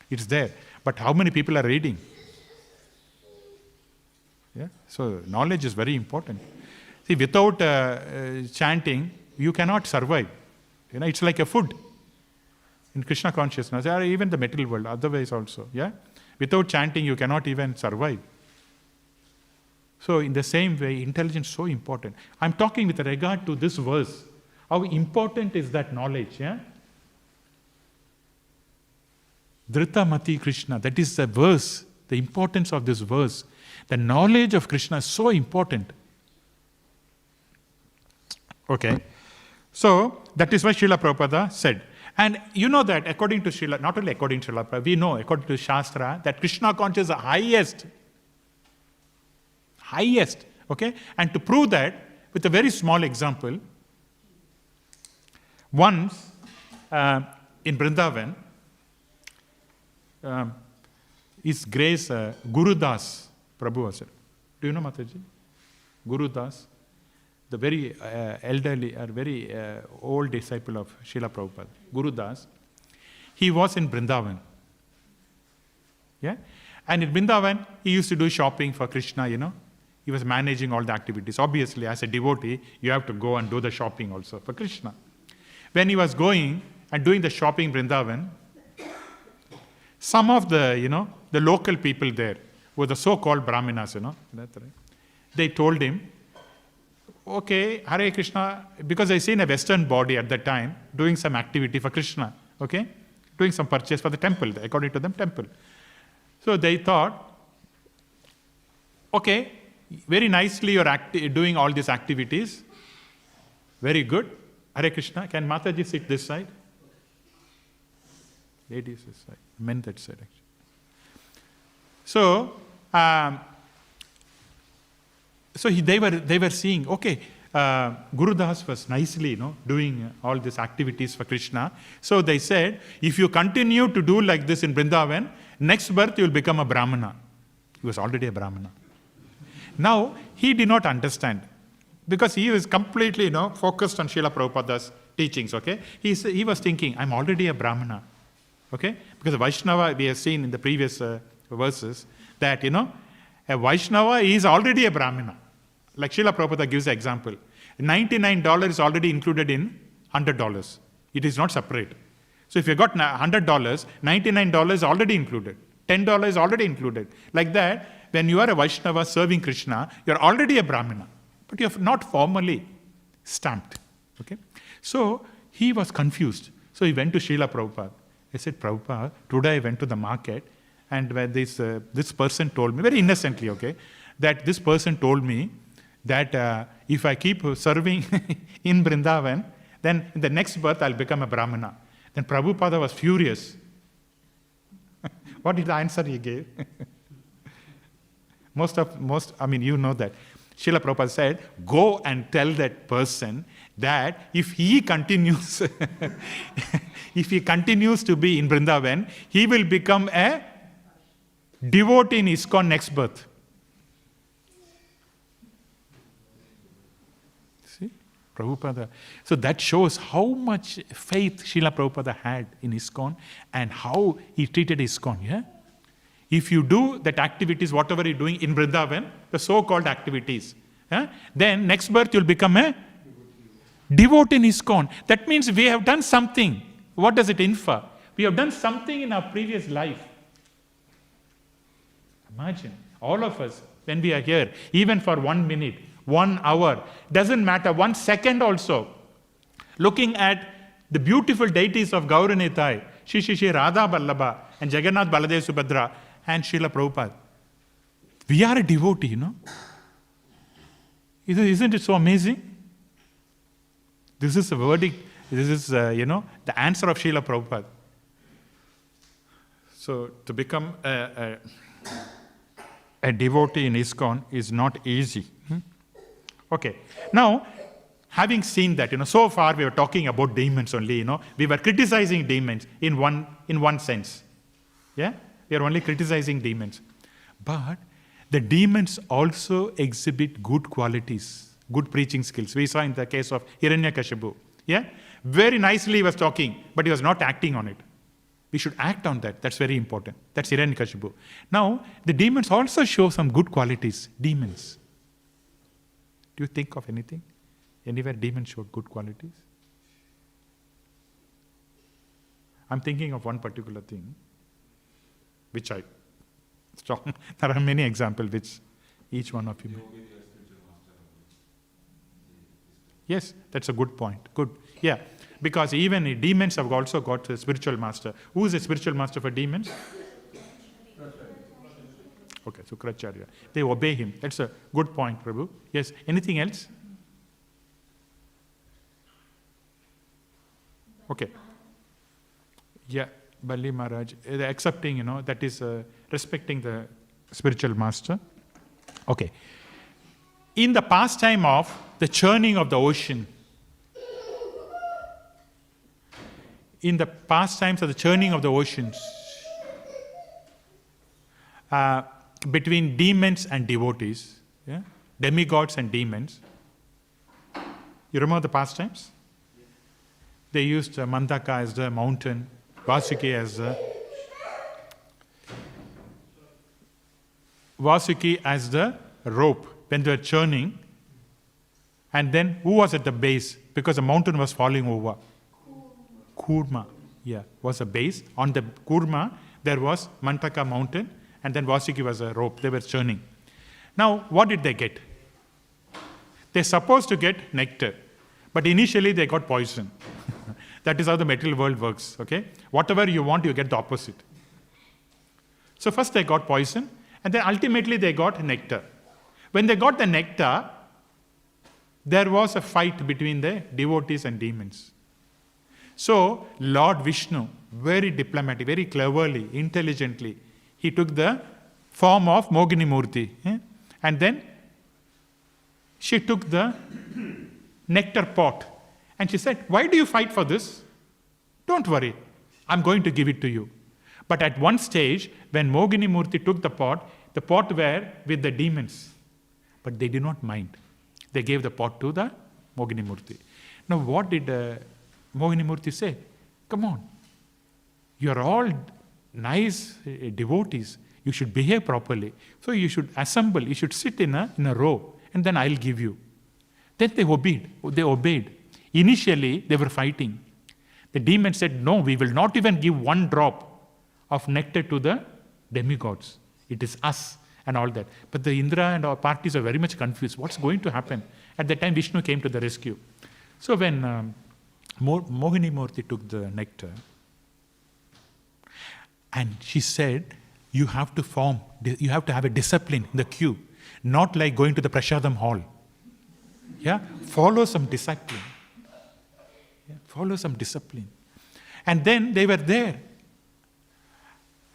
It's there. But how many people are reading? Yeah. So knowledge is very important. See, without chanting, you cannot survive. It's like a food in Krishna consciousness, or even the material world, otherwise also. Yeah. Without chanting, you cannot even survive. So in the same way, intelligence is so important. I'm talking with regard to this verse. How important is that knowledge? Yeah? Dhrita Mati Krishna, that is the verse, the importance of this verse. The knowledge of Krishna is so important. Okay. So that is what Srila Prabhupada said. And you know that according to Srila, not only according to Srila Prabhupada, we know according to Shastra that Krishna consciousness is the highest. Highest. Okay? And to prove that, with a very small example, once in Vrindavan, His Grace Guru Das Prabhu was there. Do you know Mataji? Guru Das, the very elderly or very old disciple of Srila Prabhupada, Guru Das. He was in Vrindavan. Yeah? And in Vrindavan, he used to do shopping for Krishna, He was managing all the activities. Obviously, as a devotee, you have to go and do the shopping also for Krishna. When he was going and doing the shopping in Vrindavan, some of the, the local people there, who were the so-called Brahminas, that's right. They told him, okay, Hare Krishna, because I seen a Western body at that time doing some activity for Krishna, okay? Doing some purchase for the temple, according to them, temple. So they thought, okay, very nicely you're doing all these activities. Very good. Hare Krishna. Can Mataji sit this side? Ladies this side. Men that side actually. So, they were seeing, okay, Guru Das was nicely, doing all these activities for Krishna. So they said, if you continue to do like this in Vrindavan, next birth you will become a Brahmana. He was already a Brahmana. Now, he did not understand because he was completely, focused on Srila Prabhupada's teachings, okay? He was thinking, I'm already a Brahmana, okay? Because Vaishnava, we have seen in the previous verses, that, a Vaishnava is already a Brahmana. Like Srila Prabhupada gives an example. $99 is already included in $100. It is not separate. So if you got $100, $99 is already included. $10 is already included. Like that, when you are a Vaishnava serving Krishna, you are already a Brahmana. But you have not formally stamped. Okay? So he was confused. So he went to Srila Prabhupada. He said, Prabhupada, today I went to the market and where this person told me, very innocently, okay, that this person told me that if I keep serving in Vrindavan, then in the next birth I'll become a Brahmana. Then Prabhupada was furious. What is the answer he gave? You know that. Srila Prabhupada said, go and tell that person that if he continues, if he continues to be in Vrindavan, he will become a devotee in ISKCON next birth. See? Prabhupada. So that shows how much faith Srila Prabhupada had in ISKCON and how he treated ISKCON. Yeah? If you do that activities, whatever you're doing in Vrindavan, the so-called activities, then next birth you'll become a devotee in ISKCON. That means we have done something. What does it infer? We have done something in our previous life. Imagine, all of us, when we are here, even for 1 minute, 1 hour, doesn't matter, 1 second also, looking at the beautiful deities of Gauranitai, Shri Shri Radha Vallabha and Jagannath Baladev Subhadra and Srila Prabhupada. We are a devotee, you know. Isn't it so amazing? This is a verdict. This is, the answer of Srila Prabhupada. So to become a devotee in ISKCON is not easy. Okay. Now, having seen that, so far we were talking about demons only, we were criticizing demons in one sense. Yeah? We are only criticizing demons. But the demons also exhibit good qualities, good preaching skills. We saw in the case of Hiranyakashipu. Yeah? Very nicely he was talking, but he was not acting on it. We should act on that. That's very important. That's Hiranyakashipu. Now, the demons also show some good qualities. Demons. Do you think of anything? Anywhere demons showed good qualities? I'm thinking of one particular thing, which I strong. There are many examples which each one of you may. Yes, that's a good point. Good. Yeah. Because even demons have also got a spiritual master. Who is a spiritual master for demons? Okay, Sukracharya. They obey him. That's a good point, Prabhu. Yes. Anything else? Okay. Yeah, Bali Maharaj. Accepting, that is respecting the spiritual master. Okay. In the pastime of the churning of the ocean, in the pastimes of the churning of the oceans, between demons and devotees, yeah? Demigods and demons. You remember the pastimes? They used Mandaka as the mountain, Vasuki as the rope when they were churning. And then who was at the base? Because the mountain was falling over. Kurma, was a base. On the Kurma, there was Mantaka mountain, and then Vasuki was a rope. They were churning. Now, what did they get? They're supposed to get nectar, but initially they got poison. That is how the material world works, okay? Whatever you want, you get the opposite. So first they got poison, and then ultimately they got nectar. When they got the nectar, there was a fight between the devotees and demons. So Lord Vishnu, very diplomatic, very cleverly, intelligently, he took the form of Mogini Murti. And then she took the nectar pot. And she said, why do you fight for this? Don't worry, I'm going to give it to you. But at one stage, when Mogini Murti took the pot were with the demons. But they did not mind. They gave the pot to the Mogini Murti. Now what did Mogini Murti say? Come on, you are all nice devotees. You should behave properly. So you should assemble, you should sit in a row, and then I'll give you. Then they obeyed. Initially, they were fighting. The demon said, no, we will not even give one drop of nectar to the demigods. It is us and all that. But the Indra and our parties are very much confused. What's going to happen? At that time, Vishnu came to the rescue. So when Mohini Murthy took the nectar, and she said, you have to have a discipline in the queue, not like going to the Prashadam hall. Yeah, follow some discipline. Yeah, follow some discipline. And then they were there.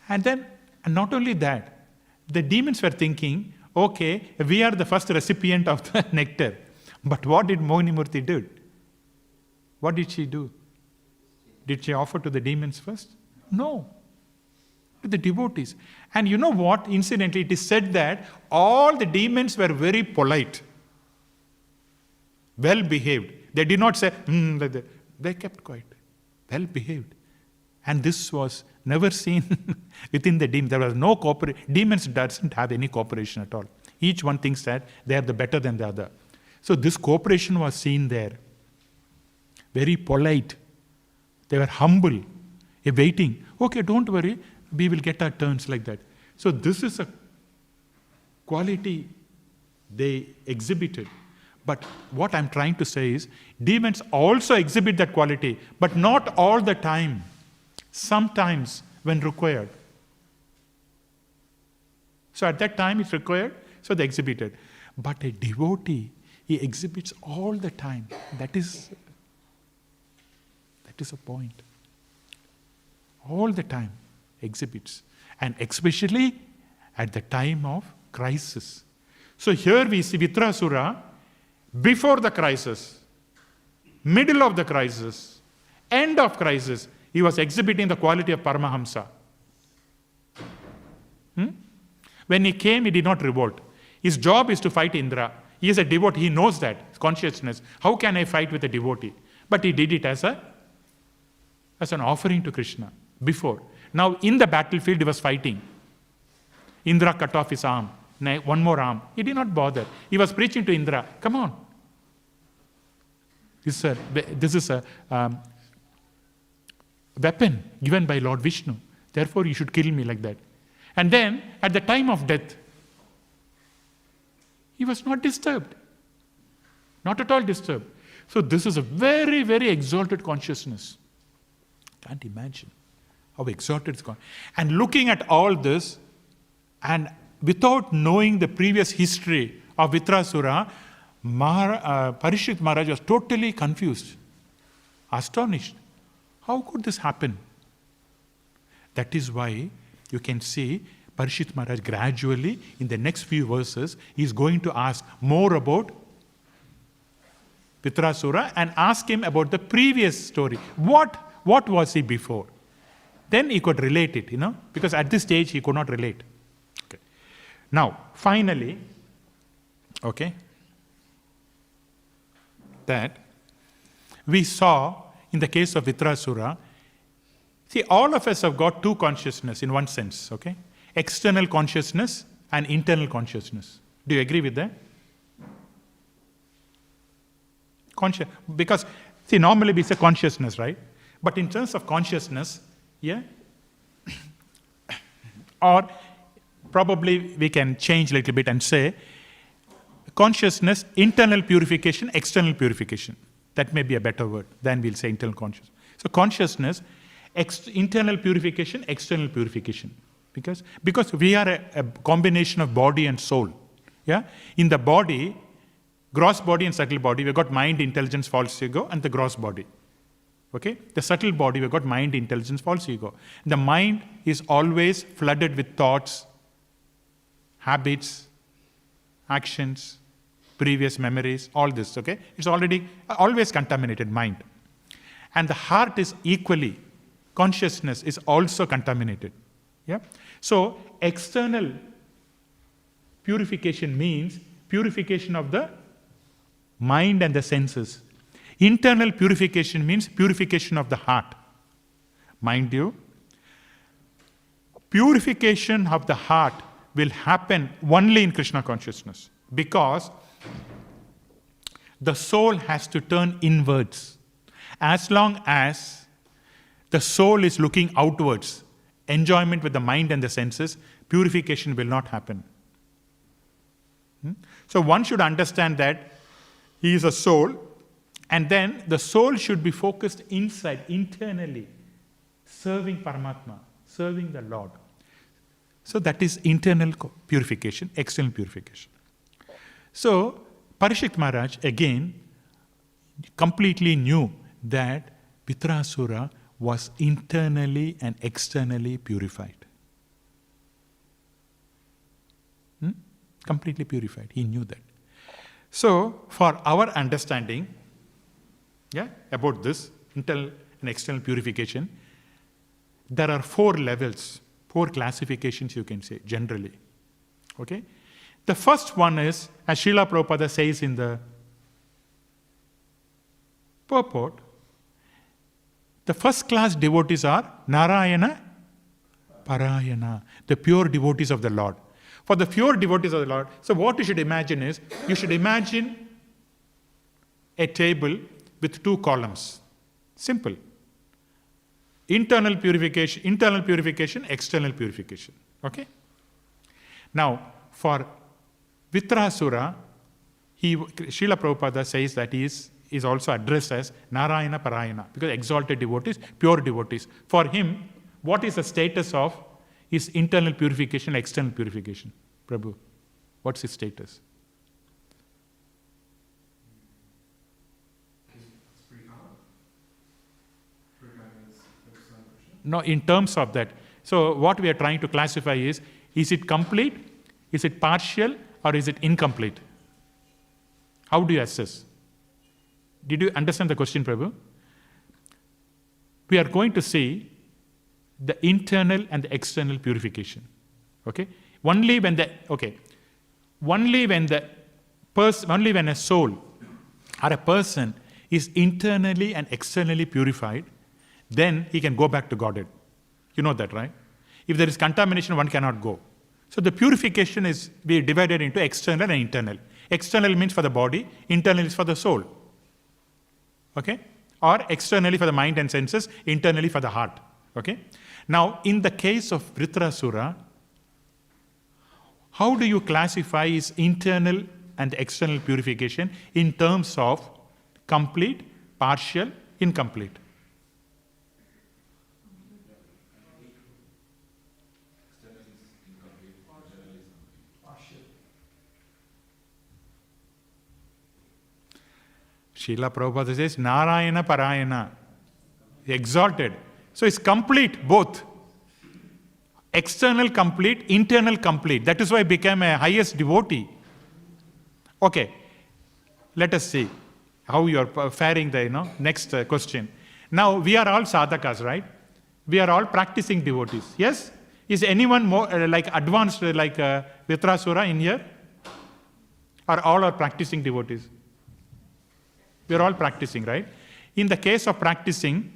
And not only that, the demons were thinking, okay, we are the first recipient of the nectar. But what did Mohini Murthy do? What did she do? Did she offer to the demons first? No. To the devotees. And you know what? Incidentally, it is said that all the demons were very polite, well behaved. They did not say, they kept quiet, well behaved. And this was never seen within the demons. There was no cooperation. Demons doesn't have any cooperation at all. Each one thinks that they are the better than the other. So this cooperation was seen there. Very polite. They were humble, waiting. Okay, don't worry, we will get our turns like that. So this is a quality they exhibited. But what I'm trying to say is, demons also exhibit that quality, but not all the time. Sometimes when required. So at that time it's required, so they exhibited. But a devotee, he exhibits all the time. That is a point. All the time exhibits. And especially at the time of crisis. So here we see Vritrasura, before the crisis, middle of the crisis, end of crisis, he was exhibiting the quality of Paramahamsa. When he came, he did not revolt. His job is to fight Indra. He is a devotee, he knows that, consciousness. How can I fight with a devotee? But he did it as an offering to Krishna, before. Now in the battlefield he was fighting. Indra cut off his arm, one more arm. He did not bother. He was preaching to Indra, come on. This is a weapon given by Lord Vishnu. Therefore you should kill me like that. And then at the time of death, he was not disturbed. Not at all disturbed. So this is a very, very exalted consciousness. Can't imagine how exalted it's gone. And looking at all this, and without knowing the previous history of Vritrasura, Pariksit Maharaj was totally confused, astonished. How could this happen? That is why you can see Pariksit Maharaj gradually, in the next few verses, he is going to ask more about Vritrasura and ask him about the previous story. What was he before? Then he could relate it, because at this stage he could not relate. Okay. Now, finally, that we saw in the case of Vritrasura, see, all of us have got two consciousness in one sense, okay? External consciousness and internal consciousness. Do you agree with that? Because, see, normally we say consciousness, right? But in terms of consciousness, yeah? Or probably we can change a little bit and say, consciousness, internal purification, external purification. That may be a better word than we'll say internal consciousness. So consciousness, internal purification, external purification. Because we are a combination of body and soul. Yeah? In the body, gross body and subtle body, we've got mind, intelligence, false ego, and the gross body. Okay? The subtle body, we've got mind, intelligence, false ego. The mind is always flooded with thoughts, habits, actions, previous memories, all this, okay? It's already always contaminated mind. And the heart is equally, consciousness is also contaminated. Yeah? So external purification means purification of the mind and the senses. Internal purification means purification of the heart. Mind you, purification of the heart will happen only in Krishna consciousness, because the soul has to turn inwards. As long as the soul is looking outwards, enjoyment with the mind and the senses, purification will not happen. So one should understand that he is a soul, And then the soul should be focused inside, internally, serving Paramatma, serving the Lord. So that is internal purification, external purification. So Pariksit Maharaj again completely knew that Vritrasura was internally and externally purified. Completely purified. He knew that. So for our understanding, about this internal and external purification, there are 4 levels, 4 classifications you can say generally. Okay? The first one is, as Srila Prabhupada says in the purport, the first class devotees are Narayana Parayana, the pure devotees of the Lord. For the pure devotees of the Lord, so what you should imagine is, you should imagine a table with 2 columns. Simple. Internal purification, external purification. Okay? Now, for Vritrasura, Srila Prabhupada says that he is also addressed as Narayana Parayana, because exalted devotees, pure devotees. For him, what is the status of his internal purification, external purification? Prabhu, what's his status? It's pretty common. Pretty common is Krishna. No, in terms of that. So what we are trying to classify is it complete, is it partial, or is it incomplete? How do you assess? Did you understand the question, Prabhu? We are going to see the internal and the external purification. Okay? Only when a soul or a person is internally and externally purified, then he can go back to Godhead. You know that, right? If there is contamination, one cannot go. So the purification is divided into external and internal. External means for the body, internal is for the soul. Okay? Or externally for the mind and senses, internally for the heart. Okay? Now, in the case of Vritrasura, how do you classify his internal and external purification in terms of complete, partial, incomplete? Srila Prabhupada says, Narayana Parayana, exalted. So it's complete, both. External complete, internal complete. That is why I became a highest devotee. Okay, let us see how you are faring the next question. Now, we are all sadhakas, right? We are all practicing devotees. Yes? Is anyone more advanced like Vritrasura in here? Or all are practicing devotees? We are all practicing, right? In the case of practicing,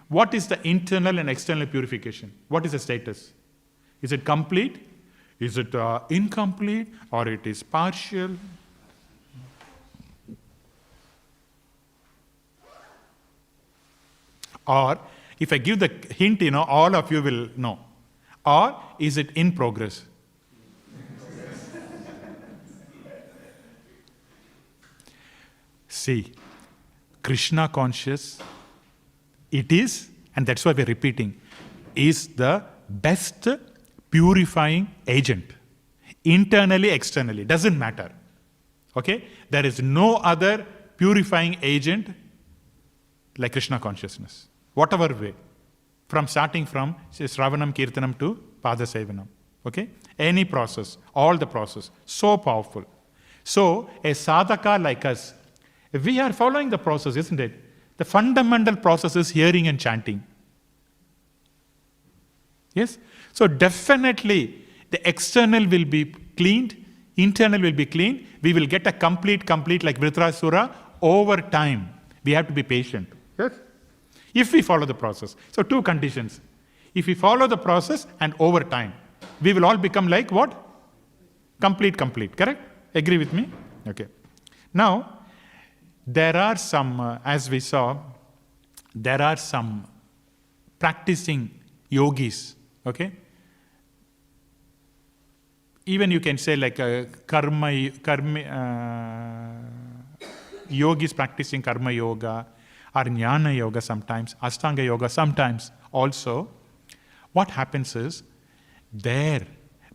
what is the internal and external purification? What is the status? Is it complete? Is it incomplete? Or it is partial? Or, if I give the hint, all of you will know. Or is it in progress? See, Krishna conscious, it is, and that's why we're repeating, is the best purifying agent. Internally, externally, doesn't matter. Okay? There is no other purifying agent like Krishna consciousness. Whatever way. Starting from Sravanam, Kirtanam to Padasevanam. Okay? Any process, all the process. So powerful. So, a sadhaka like us, we are following the process, isn't it? The fundamental process is hearing and chanting. Yes? So definitely the external will be cleaned, internal will be cleaned. We will get a complete like Vritrasura over time. We have to be patient. Yes? If we follow the process. So 2 conditions. If we follow the process and over time, we will all become like what? Complete. Correct? Agree with me? Okay. Now, there are some, as we saw, there are some practicing yogis, okay? Even you can say like karma yogis practicing karma yoga or jnana yoga sometimes, ashtanga yoga sometimes also, what happens is, there,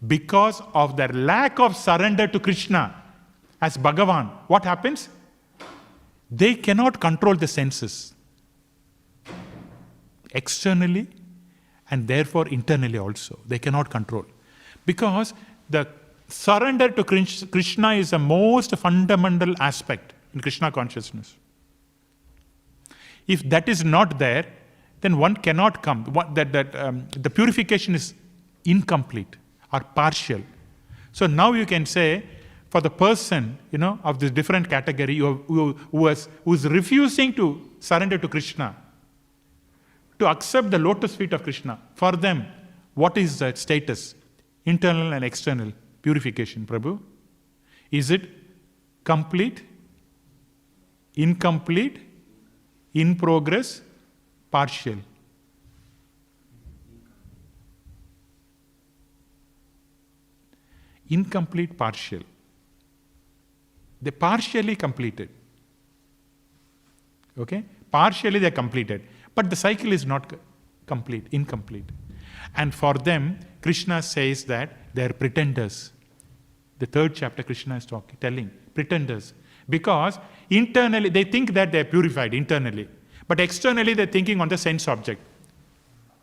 because of their lack of surrender to Krishna as Bhagavan, what happens? They cannot control the senses. Externally and therefore internally also. They cannot control. Because the surrender to Krishna is the most fundamental aspect in Krishna consciousness. If that is not there, then one cannot come. The purification is incomplete or partial. So now you can say, for the person, of this different category who is refusing to surrender to Krishna, to accept the lotus feet of Krishna, for them, what is the status? Internal and external purification, Prabhu. Is it complete, incomplete, in progress, partial? Incomplete, partial. They partially completed. Okay? Partially they completed. But the cycle is not complete, incomplete. And for them, Krishna says that they are pretenders. The 3rd chapter, Krishna is telling, pretenders. Because internally, they think that they are purified internally. But externally, they are thinking on the sense object.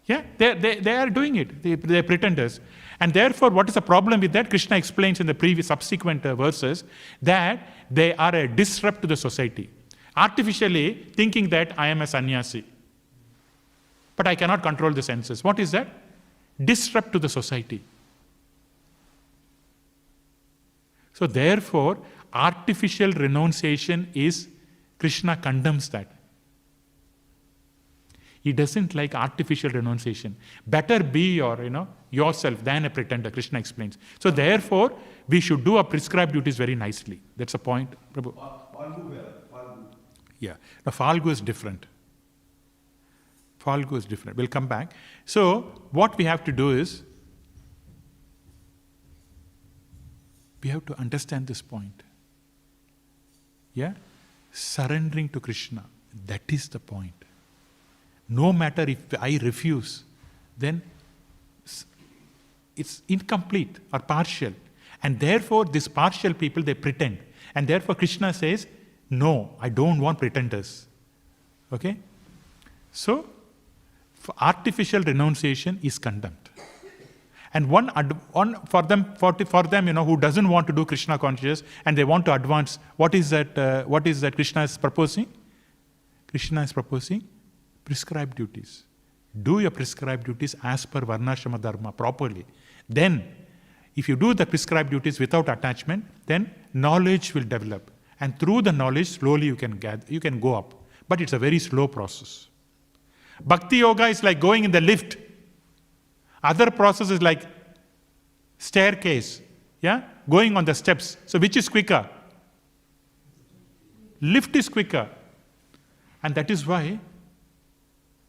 Yeah, they are doing it. They are pretenders. And therefore, what is the problem with that? Krishna explains in the previous subsequent verses that they are a disrupt to the society. Artificially thinking that I am a sannyasi. But I cannot control the senses. What is that? Disrupt to the society. So therefore, artificial renunciation is, Krishna condemns that. He doesn't like artificial renunciation. Better be yourself than a pretender, Krishna explains. So therefore, we should do our prescribed duties very nicely. That's the point, Prabhu. Falgu. Yeah. Now, Falgu is different. Falgu is different. We'll come back. So, what we have to do is, we have to understand this point. Yeah? Surrendering to Krishna. That is the point. No matter if I refuse, then it's incomplete or partial. And therefore, these partial people, they pretend. And therefore, Krishna says, no, I don't want pretenders. Okay? So, artificial renunciation is condemned. And for them, who doesn't want to do Krishna consciousness and they want to advance, what is that Krishna is proposing? Krishna is proposing prescribed duties. Do your prescribed duties as per Varnashrama Dharma properly. Then, if you do the prescribed duties without attachment, then knowledge will develop. And through the knowledge, slowly you can go up. But it's a very slow process. Bhakti yoga is like going in the lift. Other process is like staircase. Yeah? Going on the steps. So which is quicker? Lift is quicker. And that is why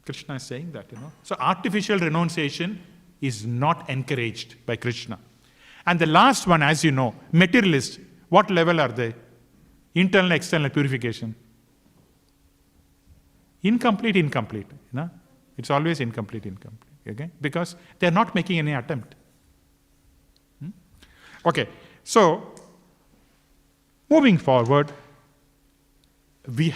Krishna is saying that, So artificial renunciation is not encouraged by Krishna. And the last one, as you know, materialist. What level are they? Internal, external purification. Incomplete. It's always incomplete. Okay? Because they're not making any attempt. Okay, so moving forward, we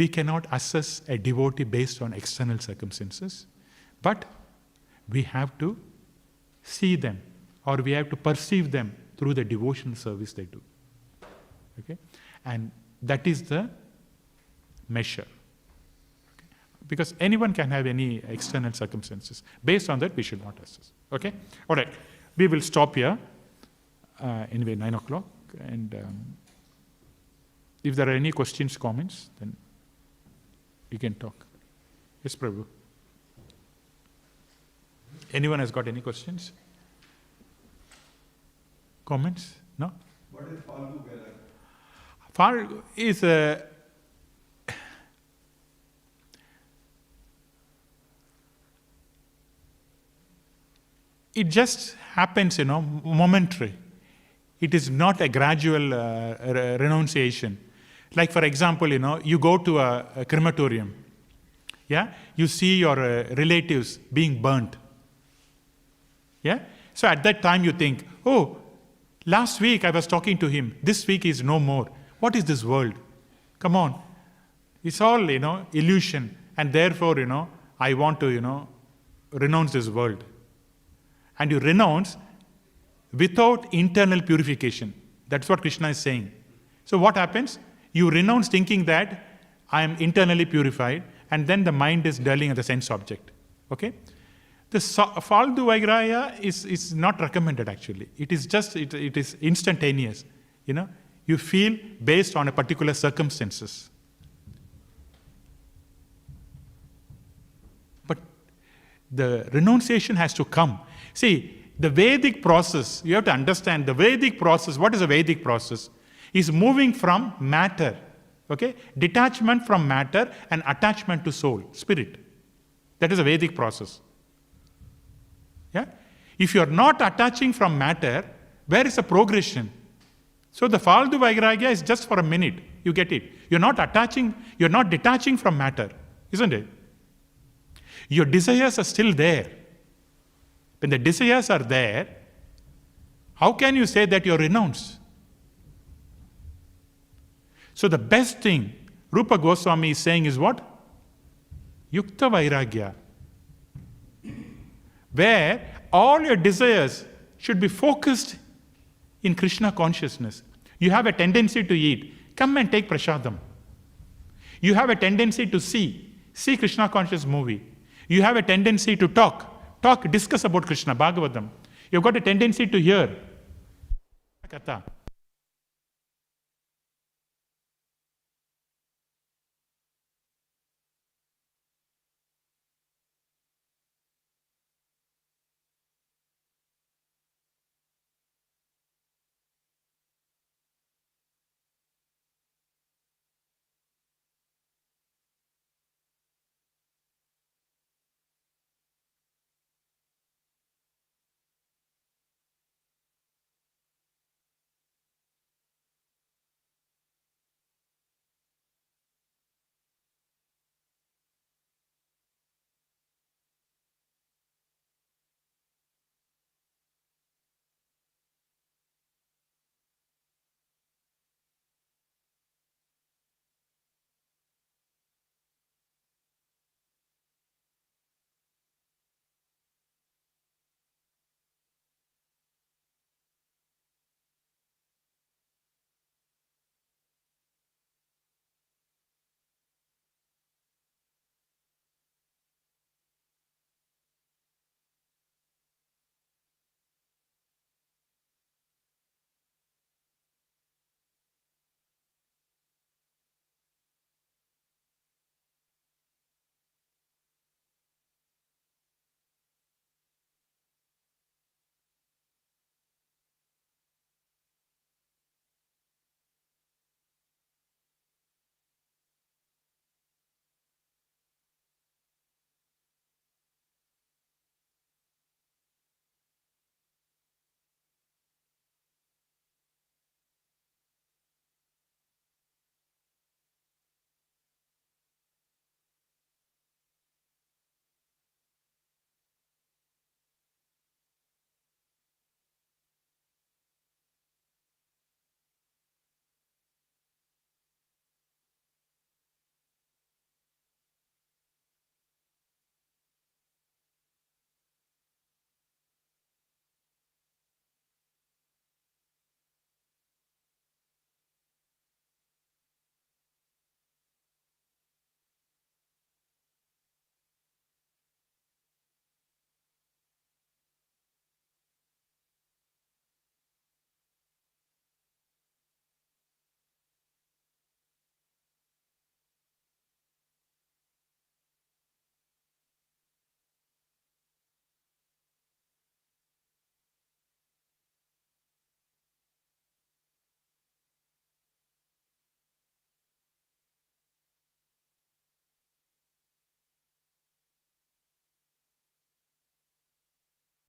cannot assess a devotee based on external circumstances, but we have to see them, or we have to perceive them through the devotional service they do. Okay? And that is the measure. Okay? Because anyone can have any external circumstances. Based on that, we should not assess. Okay? All right. We will stop here. Anyway, 9 o'clock. And if there are any questions, comments, then you can talk. Yes, Prabhu. Anyone has got any questions? Comments? No? What is Falgu Vela? Falgu is it just happens, momentary. It is not a gradual renunciation. Like for example, you go to a crematorium. Yeah, you see your relatives being burnt. Yeah, so at that time you think, oh, last week I was talking to him. This week is no more. What is this world? Come on, it's all illusion, and therefore I want to renounce this world. And you renounce without internal purification. That's what Krishna is saying. So what happens? You renounce thinking that I am internally purified, and then the mind is dwelling at the sense object. Okay? The Founder-Acharya is not recommended actually. It is just, it is instantaneous. You feel based on a particular circumstances. But the renunciation has to come. See, the Vedic process, you have to understand the Vedic process. What is a Vedic process? Is moving from matter, okay? Detachment from matter and attachment to soul, spirit. That is a Vedic process. Yeah? If you are not attaching from matter, where is the progression? So the Founder-Acharya is just for a minute. You get it. You're not detaching from matter, isn't it? Your desires are still there. When the desires are there, how can you say that you're renounced? So the best thing Rupa Goswami is saying is what? Yukta Vairagya. Where all your desires should be focused in Krishna consciousness. You have a tendency to eat. Come and take prasadam. You have a tendency to see Krishna conscious movie. You have a tendency to discuss about Krishna, Bhagavatam. You've got a tendency to hear katha.